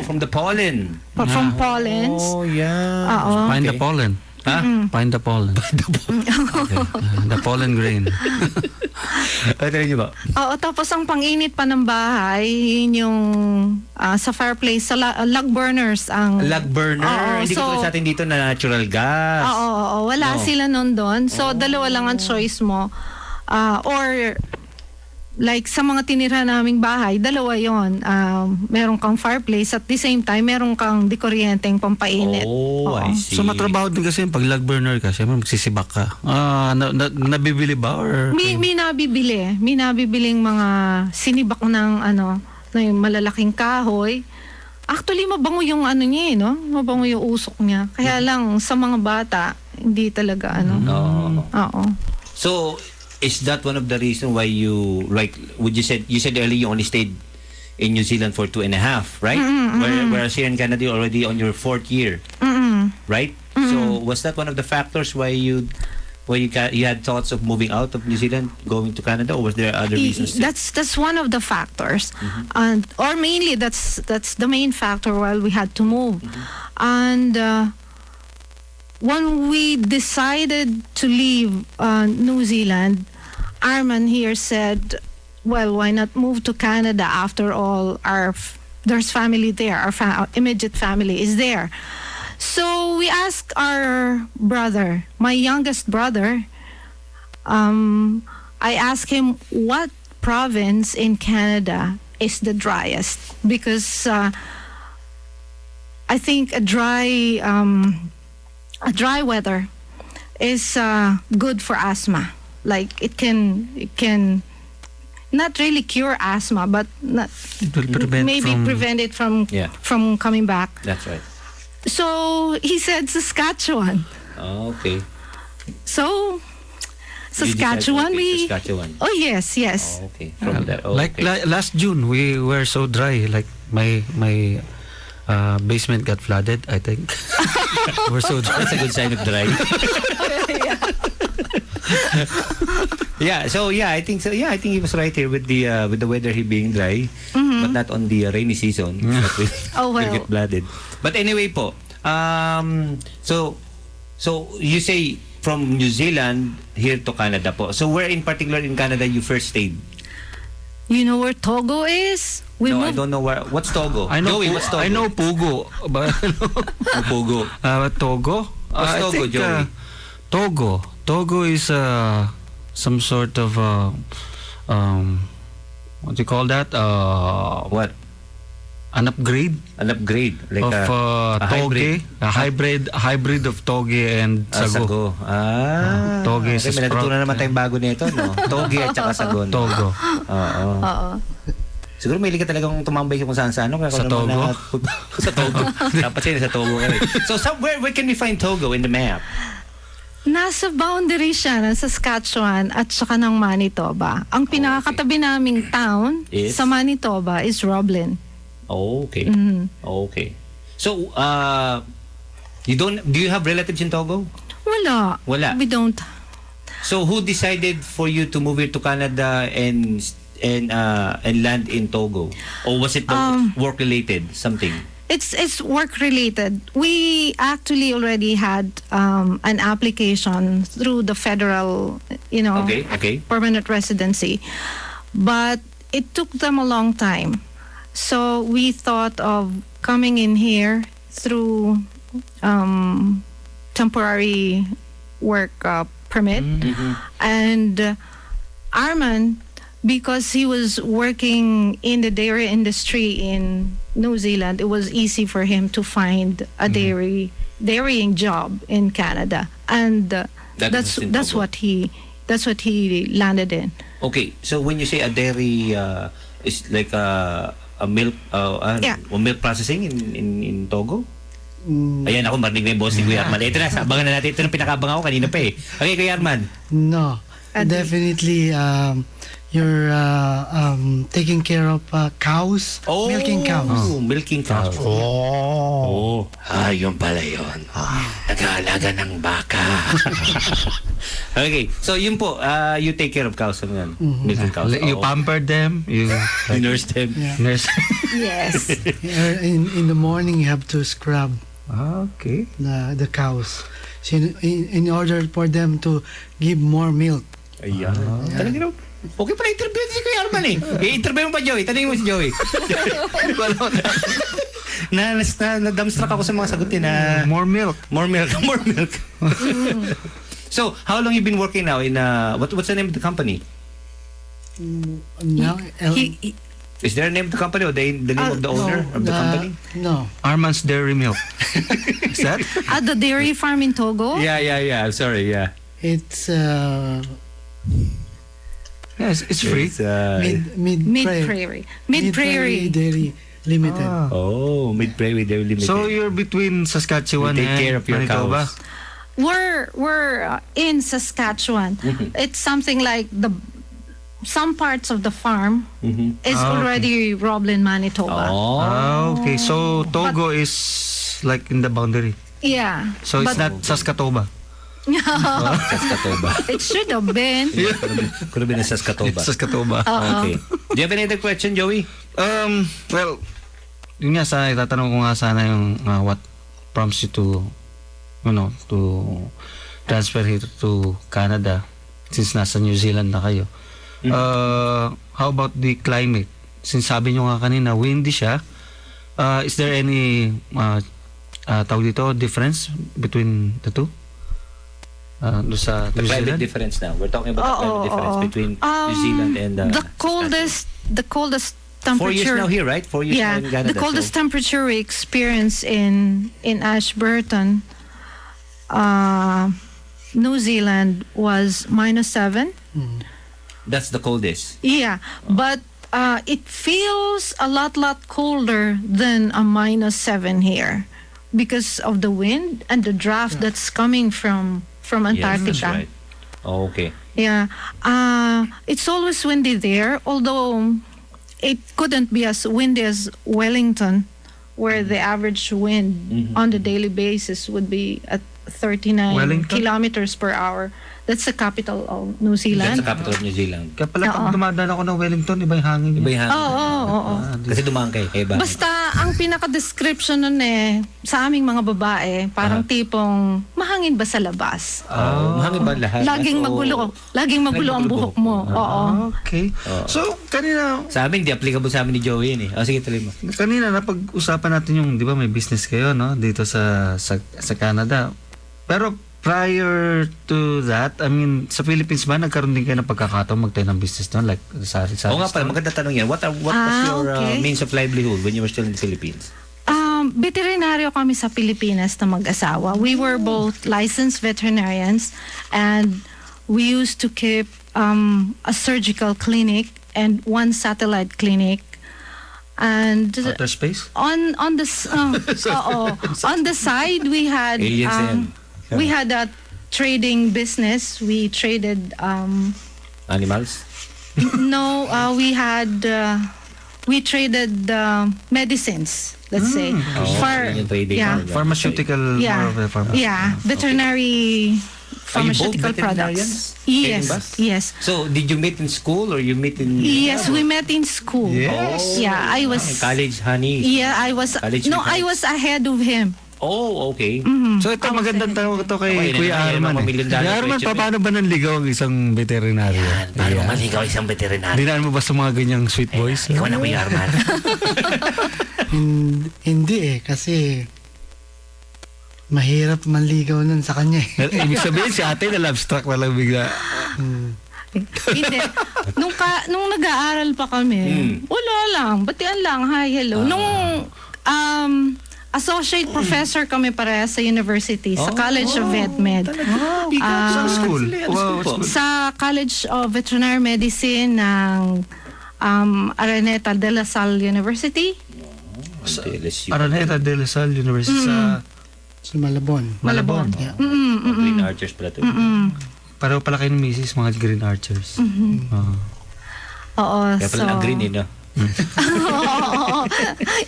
from the pollen.
From pollens.
Oh, yeah.
Oo.
Find the pollen. Find the pollen. Okay. The pollen grain.
Oo, tapos ang panginit pa ng bahay, yun yung sa fireplace, sa log burners.
Log burner? Hindi ko sa atin dito na natural gas.
Oo, wala sila nun doon. So, dalawa lang ang choice mo. Or like sa mga tinira naming bahay, dalawa yon. Meron kang fireplace at the same time meron kang dikuryenteng pampainit.
I see.
So matrabaho din kasi pag log burner ka, siyempre magsisibak ka. Nabibili ba? Or
May nabibili. May nabibiling mga sinibak ng na yung malalaking kahoy. Actually, mabango yung niya eh, no? Mabango yung usok niya. Kaya lang, sa mga bata, hindi talaga Oo.
So, is that one of the reasons why you, like, you said earlier you only stayed in New Zealand for 2.5, right? Whereas here in Canada, you're already on your 4th year, right? So was that one of the factors why you had thoughts of moving out of New Zealand, going to Canada, or was there other reasons?
That's one of the factors, or mainly that's the main factor why we had to move, and when we decided to leave New Zealand, Arman here said, well, why not move to Canada? After all, there's family there. Our immediate family is there. So we asked our brother, my youngest brother, I asked him what province in Canada is the driest, because I think a dry weather is good for asthma. Like it can not really cure asthma, but prevent it from coming back.
That's right.
So he said Saskatchewan.
Oh, okay.
So Saskatchewan,
Saskatchewan.
Oh yes.
Oh, okay. From there. Oh,
like last June, we were so dry. Like my basement got flooded, I think. We're so dry.
That's a good sign of dry. I think so. Yeah, I think he was right here with the weather being dry, but not on the rainy season. We'll get flooded. But anyway po, so you say from New Zealand here to Canada po. So where in particular in Canada you first stayed?
You know where Togo is?
I don't know where. What's Togo?
I know.
Joey, what's Togo?
I know Pugo, but
Pugo.
Togo.
What's Togo, Joey?
Togo is some sort of what do you call that?
What?
an upgrade
like
of
a
toge, hybrid of toge and sago. Toge
okay, may natutunan naman tayong bago nito, no? Toge at saka sago.
Togo.
Oo.
Siguro may ka talagang tumambay kung saan-saan. No?
Sa Togo?
Sa Togo. Dapat siya sa Togo ka rin. So, where can we find Togo in the map?
Nasa boundary siya ng Saskatchewan at saka ng Manitoba. Ang pinakakatabi naming town sa Manitoba is Roblin.
Okay. Okay. So, do you have relatives in Togo?
Wala. We don't.
So, who decided for you to move here to Canada and land in Togo? Or was it work related something?
It's work related. We actually already had an application through the federal, permanent residency, but it took them a long time. So we thought of coming in here through temporary work permit, and Arman, because he was working in the dairy industry in New Zealand, it was easy for him to find a dairying job in Canada, and that's what he landed in.
Okay, so when you say a dairy, it's like a milk milk processing in Togo. Ayan ako, marinig na yung boss ni Kuya Arman. Ito na, abangan na natin. Ito na pinakabang ako kanina pa eh. Okay, Kuya Arman.
No, definitely you're taking care of cows, milking cows.
Milking cows. Yun pala yun. Nag-aalaga ng baka. Okay, so yun po, you take care of cows. Milking cows.
You pamper them, you
nurse them.
Nurse.
Yes.
In the morning, you have to scrub the cows. So in order for them to give more milk.
Ayan. Talaga naman. Okay pala interview si Kuya Arman eh. I-interview mo pa Joey. Tanungin mo si Joey. Na-dumbstruck ako sa mga sagutin na
more milk.
So, how long you been working now in what's the name of the company?
Now,
is there a name of the company or the name of the owner of the company?
No.
Arman's Dairy Milk. Is that?
At the dairy farm in Togo?
Yeah. I'm sorry, yeah.
It's
yes, it's free.
Mid Prairie
Dairy Limited.
Mid Prairie Dairy Limited.
So you're between Saskatchewan
take care of your
Manitoba?
cows.
We're in Saskatchewan. It's something like some parts of the farm is already Roblin, Manitoba.
Okay. So Togo is like in the boundary.
Yeah.
So it's not Saskatoba.
Saskatoba.
It should have been.
Could have been in Saskatoba. Okay. Do you have any other question, Joey?
Well, yun nga itatanong ko nga sana yung what prompts you to transfer here to Canada since nasa New Zealand na kayo. How about the climate? Since sabi nyo nga kanina, windy siya, is there any difference between the two?
The climate difference now. We're talking about the climate difference between New Zealand and
the coldest temperature.
4 years now here, right? 4 years now in Canada.
The coldest temperature we experience in Ashburton, New Zealand was -7.
That's the coldest.
Yeah, but it feels a lot colder than a -7 here because of the wind and the draft that's coming from Antarctica.
Yes, that's right. Okay.
Yeah. It's always windy there, although it couldn't be as windy as Wellington, where the average wind on the daily basis would be at 39 kilometers per hour. That's the capital of New Zealand.
That's the capital of New Zealand.
Kaya pala pag dumadaan ako ng Wellington, iba yung hangin.
Oo.
Kasi dumaan kayo.
Basta, ang pinaka-description nun sa aming mga babae, parang tipong, mahangin ba sa labas?
Mahangin ba lahat?
Laging magulo ang buhok mo. Oo.
Okay. So, kanina...
Sa amin, di applicable sa amin ni Joey yun eh. Sige, tuloy mo.
Kanina, napag-usapan natin yung, di ba, may business kayo, no? Dito sa Canada. Pero prior to that, I mean, sa Philippines ba, nagkaroon din kayo ng pagkakataon magtayo ng business doon? Like, sari-sari
Oo nga pala, maganda tanong yan. What was your
okay.
means of livelihood when you were still in the Philippines?
Veterinaryo kami sa Pilipinas na mag-asawa. We were both licensed veterinarians, and we used to keep a surgical clinic and one satellite clinic. And
outer space?
On the on the side we had we had a trading business. We traded
animals.
No, we traded medicines. Let's say
pharmaceutical.
Veterinary. Pharmaceutical products. Yes.
So, did you meet in school or you meet in...
Yes, we met in school.
Yes.
Yeah, I was...
College, honey.
Yeah, I was... I was ahead of him.
Oh, okay.
Mm-hmm.
So, ito magandang tanong ito kay Kuya Arman. Kuya Arman, paano ba nanligaw ang isang veterinaryo?
Paano manligaw isang veterinaryo?
Dinaan mo ba sa mga ganyang sweet boys?
Ikaw na, Kuya Arman.
Hindi kasi... mahirap manligaw nun sa kanya.
Ibig sabihin si ate na love struck na lang bigla.
Hindi. Nung nag-aaral pa kami, wala lang. Batian lang. Hi, hello. Nung associate professor kami pareha sa university, sa College of VetMed.
Sa school?
Sa College of Veterinary Medicine ng Araneta de la Salle University.
Araneta de la Salle University
sa Malabon.
Yeah.
Green Archers pala ito.
Pareho pala kayo ng misis, mga Green Archers.
Oo.
Kaya pala ang green eh, no?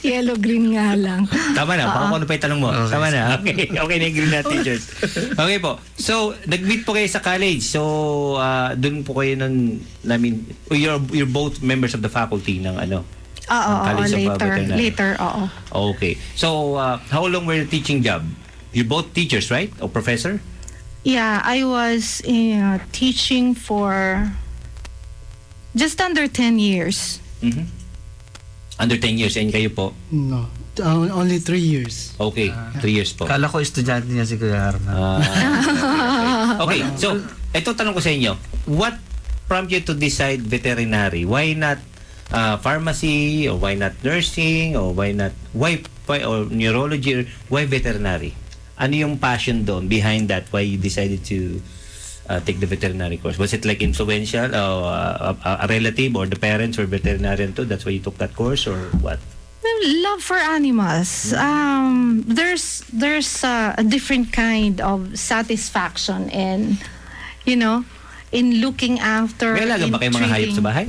Yellow-green nga lang.
Tama na, baka ano pa yung tanong mo. Tama na, okay na yung green na teachers. Okay po, so nag-meet po kayo sa college. So, dun po kayo nun, you're both members of the faculty ng
later, oo.
Okay, so how long were you teaching job? You're both teachers, right? Or professor?
Yeah, I was teaching for just under 10 years.
Mm-hmm. Under 10 years, and kayo po?
No, only 3 years.
Okay, 3 years po.
Kala ko estudyante niya si Kuya Arman.
Okay, so ito tanong ko sa inyo. What prompted you to decide veterinary? Why not pharmacy, or why not nursing, or why or neurology, or why veterinary? Ano yung passion doon behind that? Why you decided to take the veterinary course? Was it like influential, a relative or the parents were veterinarian too? That's why you took that course, or what?
Love for animals. There's a different kind of satisfaction in looking after.
May alaga ba kayo mga hayop sa bahay?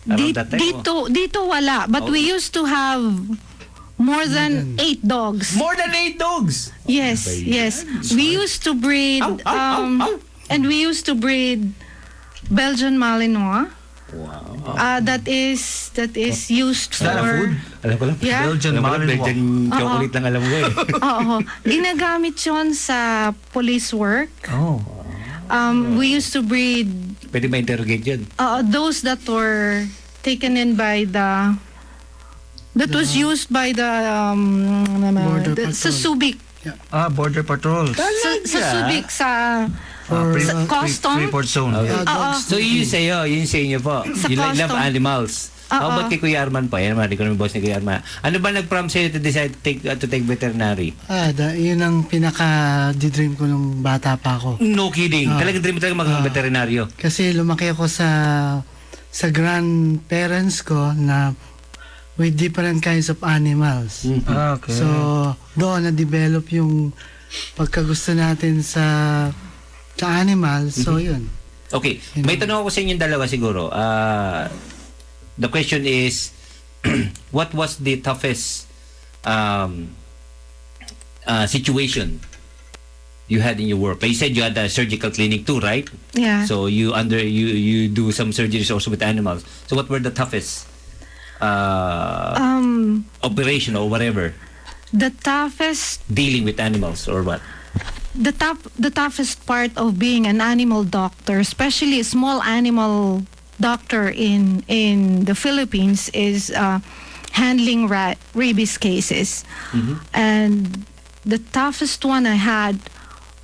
Dito wala. But we used to have more than 8 dogs.
More than 8 dogs?
Yes. We used to breed, and we used to breed Belgian Malinois.
Wow.
That is used for...
food? Alam ko lang.
Yeah.
Belgian chocolate lang alam ko eh.
Oo. Ginagamit yun sa police work.
Oh.
We used to breed...
Pwede ba interrogate yun?
Those that were taken in by the... That was used by the sa Subic.
Yeah. Border Patrol.
Sa Subic, sa custom.
Report zone.
So yun sa inyo po. You love animals. How about kay Kuya Arman po? Yan naman, di ko naman boss ni Kuya Arman. Ano ba nag-prompt sa'yo to decide to take veterinary?
Yun ang pinaka-dream ko nung bata pa ako.
No kidding. Talagang dream mo talaga maging veterinaryo.
Kasi lumaki ako sa grandparents ko na with different kinds of animals.
Okay.
So, doon na-develop yung pagkagusto natin sa animals. So, yun.
Okay. May tanong ako sa inyong dalawa siguro. The question is, what was the toughest situation you had in your work? You said you had a surgical clinic too, right?
Yeah.
So you do some surgeries also with animals. So what were the toughest operation or whatever?
The toughest
dealing with animals or what?
The toughest part of being an animal doctor, especially a small animal doctor in the Philippines, is handling rabies cases. And the toughest one I had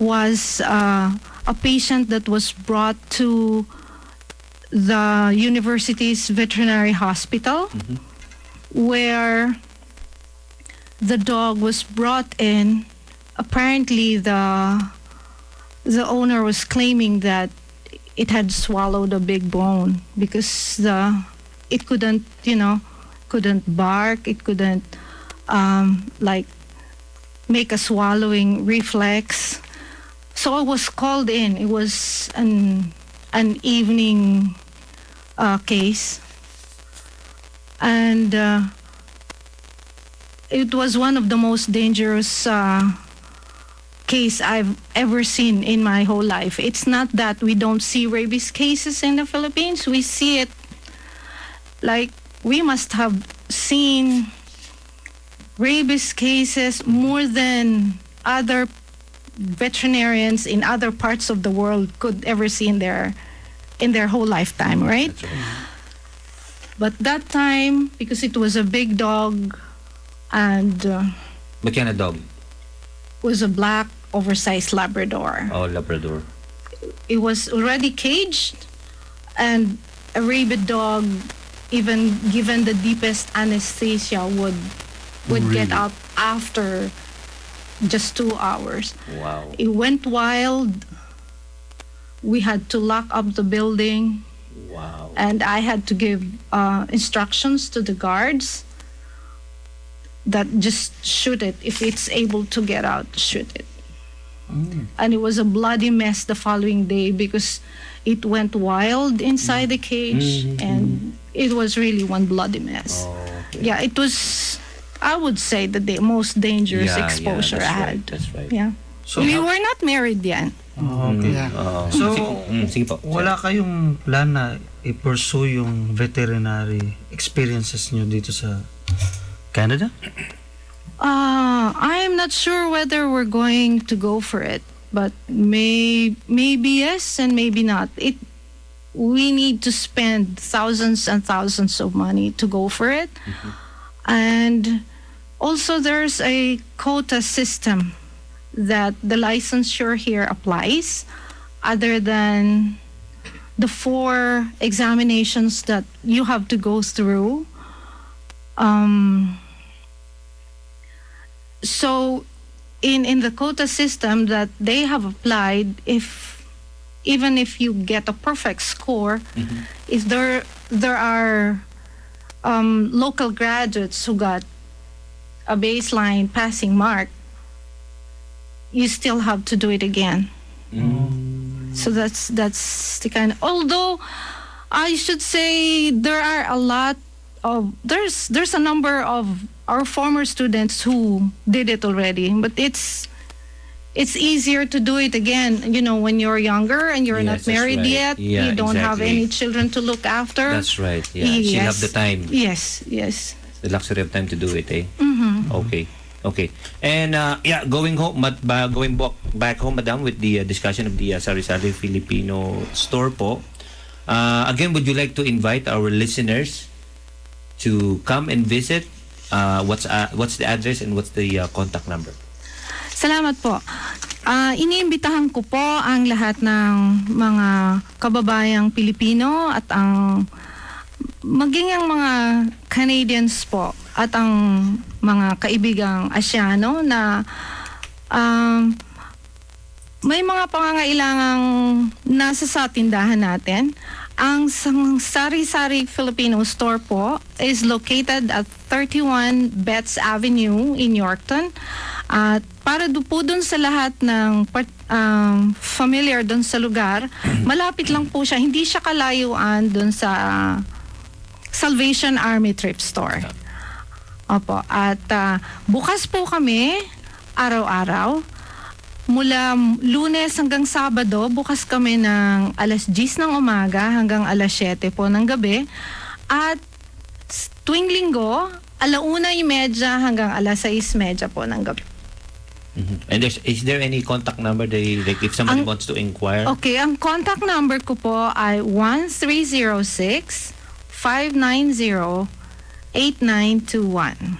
was a patient that was brought to the university's veterinary hospital, where the dog was brought in. Apparently, the owner was claiming that it had swallowed a big bone because it couldn't, couldn't bark. It couldn't like make a swallowing reflex. So I was called in. It was an evening case, and it was one of the most dangerous case I've ever seen in my whole life. It's not that we don't see rabies cases in the Philippines. We see it. Like, we must have seen rabies cases more than other veterinarians in other parts of the world could ever see in their whole lifetime, right?
That's right.
But that time, because it was a big dog and
What kind of dog?
was a black oversized Labrador.
Oh, Labrador.
It was already caged, and a rabid dog, even given the deepest anesthesia, would get
Really?
up after just 2 hours.
Wow.
It went wild. We had to lock up the building.
Wow.
And I had to give instructions to the guards that just shoot it. If it's able to get out, shoot it. And it was a bloody mess the following day because it went wild inside the cage, and it was really one bloody mess. Yeah, it was, I would say, the most dangerous exposure I had.
That's right.
Yeah.
So
we were not married then.
Okay. So,
sige po.
wala kayong plan na i-pursue yung veterinary experiences nyo dito sa Canada?
I'm not sure whether we're going to go for it, but maybe yes and maybe not. We need to spend thousands and thousands of money to go for it. And also there's a quota system that the licensure here applies, other than the 4 examinations that you have to go through. So in the quota system that they have applied, even if you get a perfect score, if there are local graduates who got a baseline passing mark, you still have to do it again. So that's the kind. Although I should say there are a lot of there's a number of our former students who did it already, but it's easier to do it again, when you're younger and you're not
Yes, that's
married
right.
yet.
Yeah,
You don't have
exactly.
any children to look after.
That's right. Yeah. She'll have the time.
Yes.
The luxury of time to do it, eh?
Mm-hmm.
Okay. And going home, going back home, madam, with the discussion of the Sari-Sari Filipino store po. Again, would you like to invite our listeners to come and visit? What's the address and what's the contact number?
Salamat po. Iniimbitahan ko po ang lahat ng mga kababayang Pilipino at maging ang mga Canadians po at ang mga kaibigang Asyano na may mga pangangailangang nasa sa tindahan natin. Ang Sari-Sari Filipino store po is located at 31 Betts Avenue in Yorkton. At para po dun sa lahat ng familiar dun sa lugar, malapit lang po siya. Hindi siya kalayuan dun sa Salvation Army Thrift Store. Opo. At bukas po kami araw-araw. Mula Lunes hanggang Sabado, bukas kami ng alas 10 ng umaga hanggang alas 7 po ng gabi. At tuwing linggo, 1:30 hanggang alas 6:30 po ng gabi.
And is there any contact number like if somebody wants to inquire?
Okay, ang contact number ko po ay 1306-590-8921.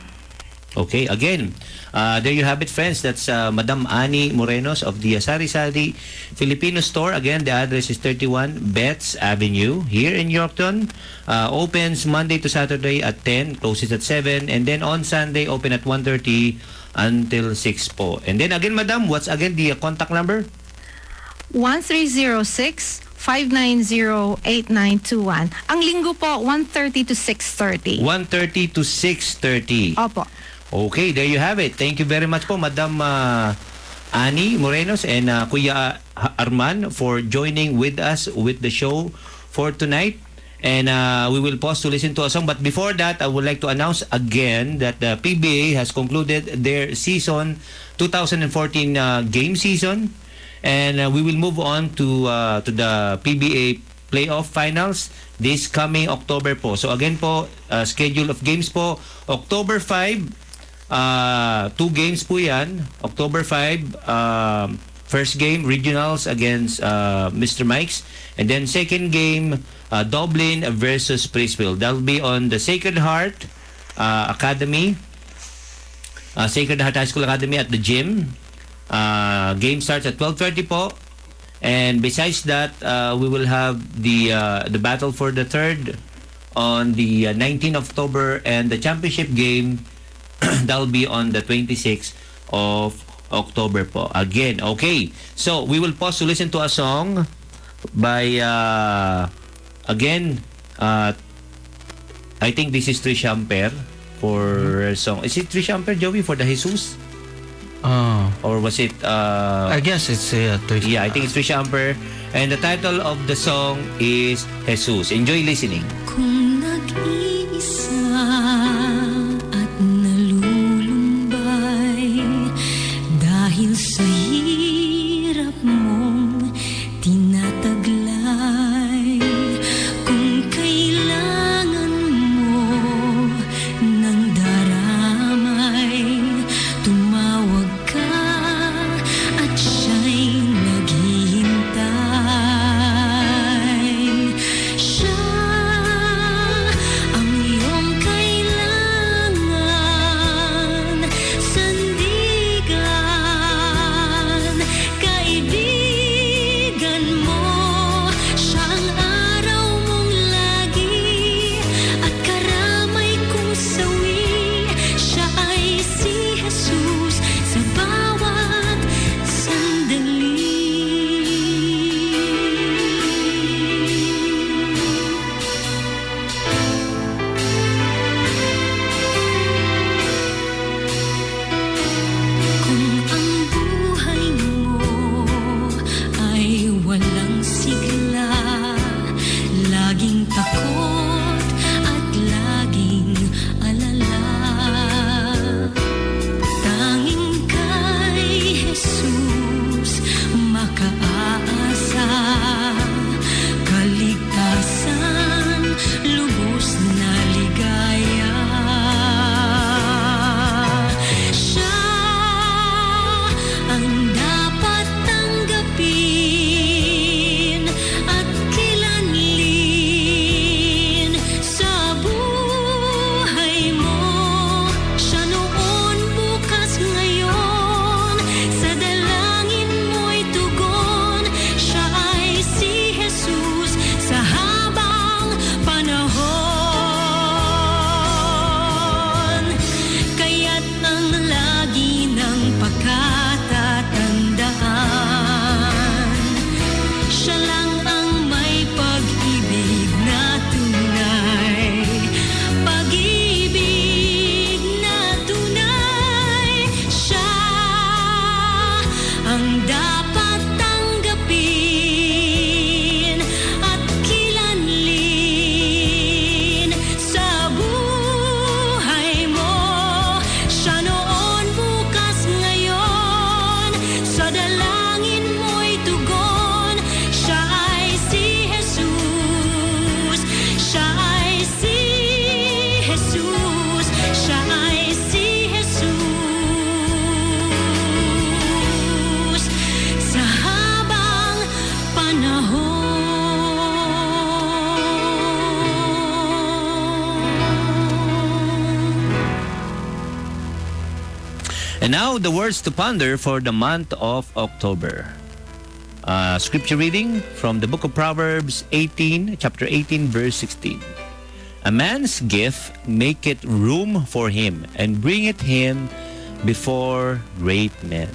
Okay, again, there you have it, friends. That's Madam Annie Morenos of the Sari Sari Filipino store. Again, the address is 31 Betts Avenue here in Yorkton. Opens Monday to Saturday at 10, closes at 7, and then on Sunday, open at 1:30 until 6 po. And then again, Madam, what's again the contact number?
1306-590-8921. Ang linggo po, 1:30 to 6:30.
1:30 to 6:30.
Opo.
Okay, there you have it. Thank you very much po, Madam Annie Morenos and Kuya Arman for joining with us with the show for tonight. And we will pause to listen to a song. But before that, I would like to announce again that the PBA has concluded their season 2014 game season. And we will move on to the PBA playoff finals this coming October po. So again po, schedule of games po, October 5, 2 games po yan. October 5, first game, regionals against Mr. Mike's. And then second game, Dublin versus Priestville. That'll be on the Sacred Heart Academy. Sacred Heart High School Academy at the gym. Game starts at 12:30 po. And besides that, we will have the battle for the third on the 19th October, and the championship game that'll be on the 26th of October po. Again, okay. So, we will pause to listen to a song by, again, I think this is Trish Amper for a song. Is it Trish Amper, Joey, for the Jesus? Or was it...
I guess it's Trish.
Yeah, I think it's Trish Amper. And the title of the song is Jesus. Enjoy listening.
Kung nag-iisa at nalulumbay dahil sa hirap mong tinataglay, kung kailangan mo ng daramay, tumawag ka at siya'y naghihintay. Siya
now the words to ponder for the month of October. Scripture reading from the book of Proverbs chapter 18, verse 16. A man's gift maketh room for him, and bringeth him before great men.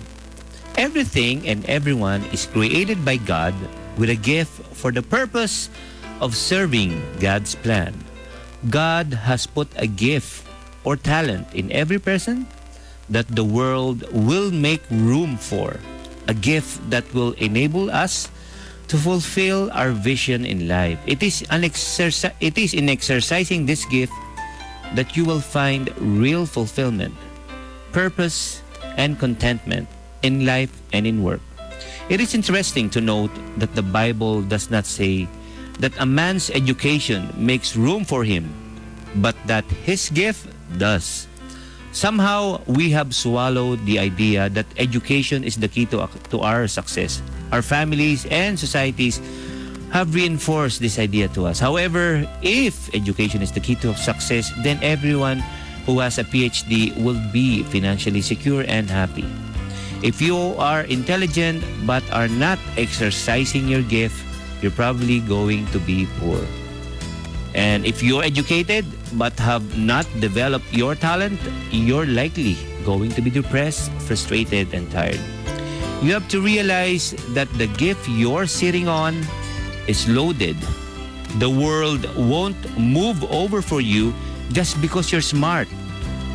Everything and everyone is created by God with a gift for the purpose of serving God's plan. God has put a gift or talent in every person that the world will make room for. A gift that will enable us to fulfill our vision in life. It is in exercising this gift that you will find real fulfillment, purpose, and contentment in life and in work. It is interesting to note that the Bible does not say that a man's education makes room for him, but that his gift does. Somehow, we have swallowed the idea that education is the key to our success. Our families and societies have reinforced this idea to us. However, if education is the key to success, then everyone who has a PhD will be financially secure and happy. If you are intelligent but are not exercising your gift, you're probably going to be poor. And if you're educated but have not developed your talent, you're likely going to be depressed, frustrated, and tired. You have to realize that the gift you're sitting on is loaded. The world won't move over for you just because you're smart.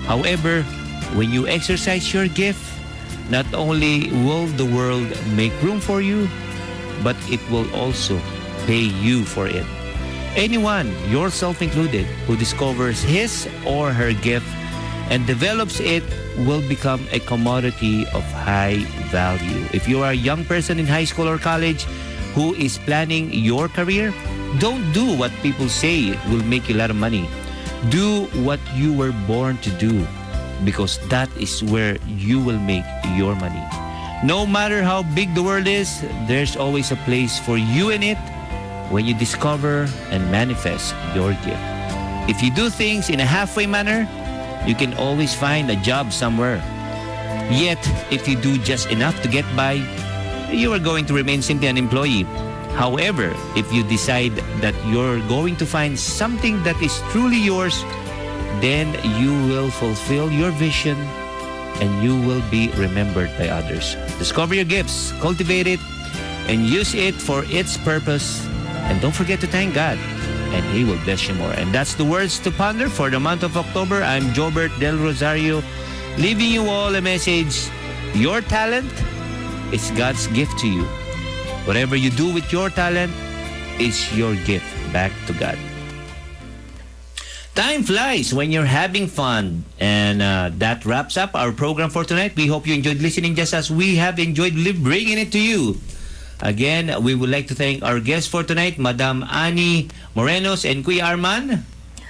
However, when you exercise your gift, not only will the world make room for you, but it will also pay you for it. Anyone, yourself included, who discovers his or her gift and develops it will become a commodity of high value. If you are a young person in high school or college who is planning your career, don't do what people say will make you a lot of money. Do what you were born to do, because that is where you will make your money. No matter how big the world is, there's always a place for you in it when you discover and manifest your gift. If you do things in a halfway manner, you can always find a job somewhere. Yet, if you do just enough to get by, you are going to remain simply an employee. However, if you decide that you're going to find something that is truly yours, then you will fulfill your vision and you will be remembered by others. Discover your gifts, cultivate it, and use it for its purpose. And don't forget to thank God, and He will bless you more. And that's the words to ponder for the month of October. I'm Jobert Del Rosario, leaving you all a message. Your talent is God's gift to you. Whatever you do with your talent is your gift back to God. Time flies when you're having fun. And that wraps up our program for tonight. We hope you enjoyed listening just as we have enjoyed bringing it to you. Again, we would like to thank our guests for tonight, Madam Annie Morenos and Kuya Arman.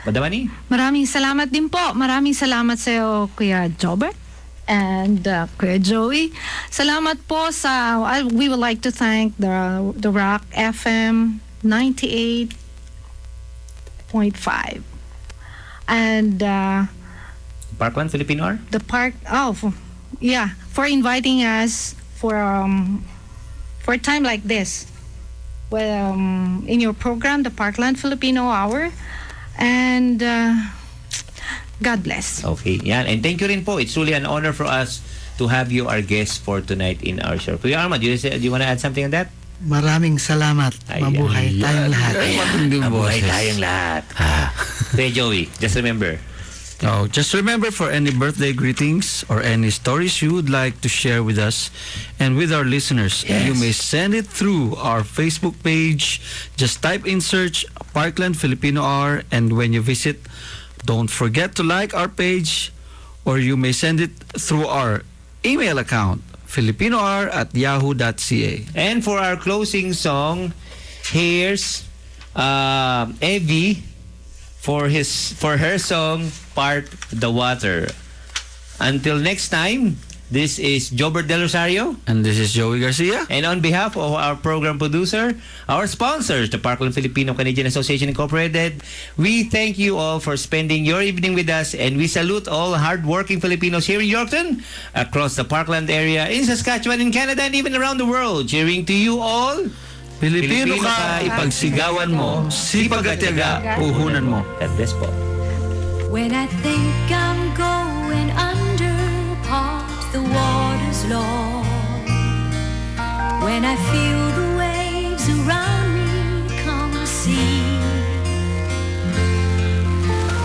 Madam Annie?
Maraming salamat din po. Maraming salamat sa iyo, Kuya Jobert and Kuya Joey. Salamat po sa, we would like to thank the Rock FM 98.5 and
Parkland, Filipino R?
For inviting us for a time like this, in your program, the Parkland Filipino Hour, and God bless.
Okay, yan. And thank you rin po. It's truly an honor for us to have you our guest for tonight in our show. Kuya Arma, do you want to add something on that?
Maraming salamat. Mabuhay tayong lahat.
Mabuhay tayong lahat. Kuya Joey, just remember,
just remember, for any birthday greetings or any stories you would like to share with us and with our listeners, you may send it through our Facebook page. Just type in search Parkland Filipino R, and when you visit, don't forget to like our page, or you may send it through our email account, filipinoR@yahoo.ca.
And for our closing song, here's Evie for her song Part the Water. Until next time, This is Jobert Del Rosario.
And this is Joey Garcia.
And on behalf of our program producer, our sponsors, the Parkland Filipino Canadian Association Incorporated, we thank you all for spending your evening with us, and we salute all hardworking Filipinos here in Yorkton, across the Parkland area, in Saskatchewan, in Canada, and even around the world. Cheering to you all.
Pilipino ka, ipagsigawan mo, sipag at tiyaga, puhunan mo.
God bless po.
When I think I'm going under, part the waters, Lord. When I feel the waves around me, come see.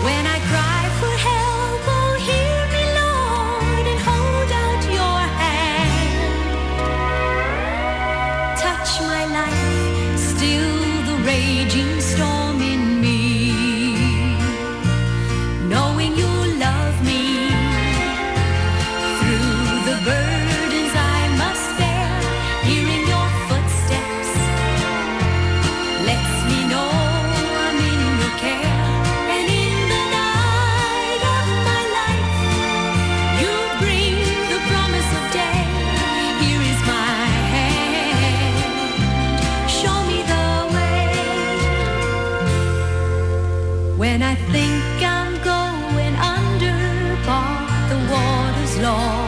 When I cry for help, oh hear me, Lord, and hold out your hand. Touch my life, still the raging storm in me, knowing you love me through the burdens I must bear. Hearing your footsteps lets me know I'm in your care. And in the night of my life, you bring the promise of day. Here is my hand, show me the way. When I think I'm going under, part the waters, Lord.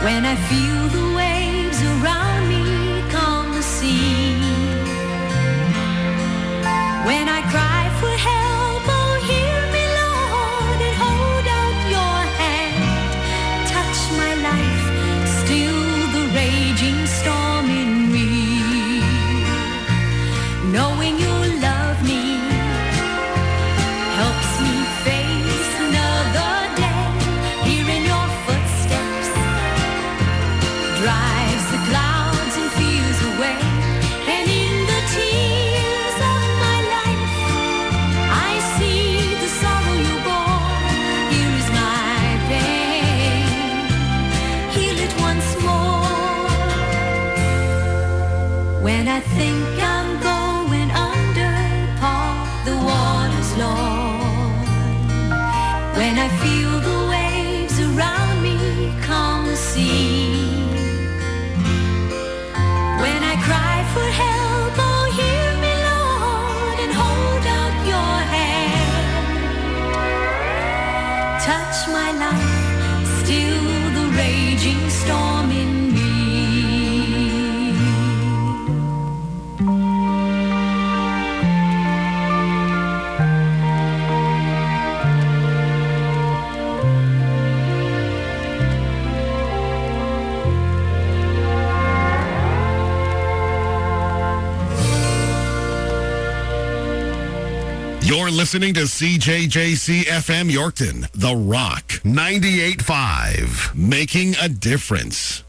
When I feel the waves around me, calm the sea. When I cry for help, oh hear me, Lord, and hold out your hand. Touch my life, still the raging storm in me, knowing you love me helps me face another day. Hearing your footsteps drives the clouds and fears away. And in the tears of my life, I see the sorrow you bore. Here is my pain, heal it once more. When I think I'm going under, part the waters, Lord. When I feel the waves around me, calm the sea. When I cry for help, oh hear me, Lord, and hold out your hand. Touch my life, still the raging storm in me.
You're listening to CJJC FM Yorkton, The Rock, 98.5, making a difference.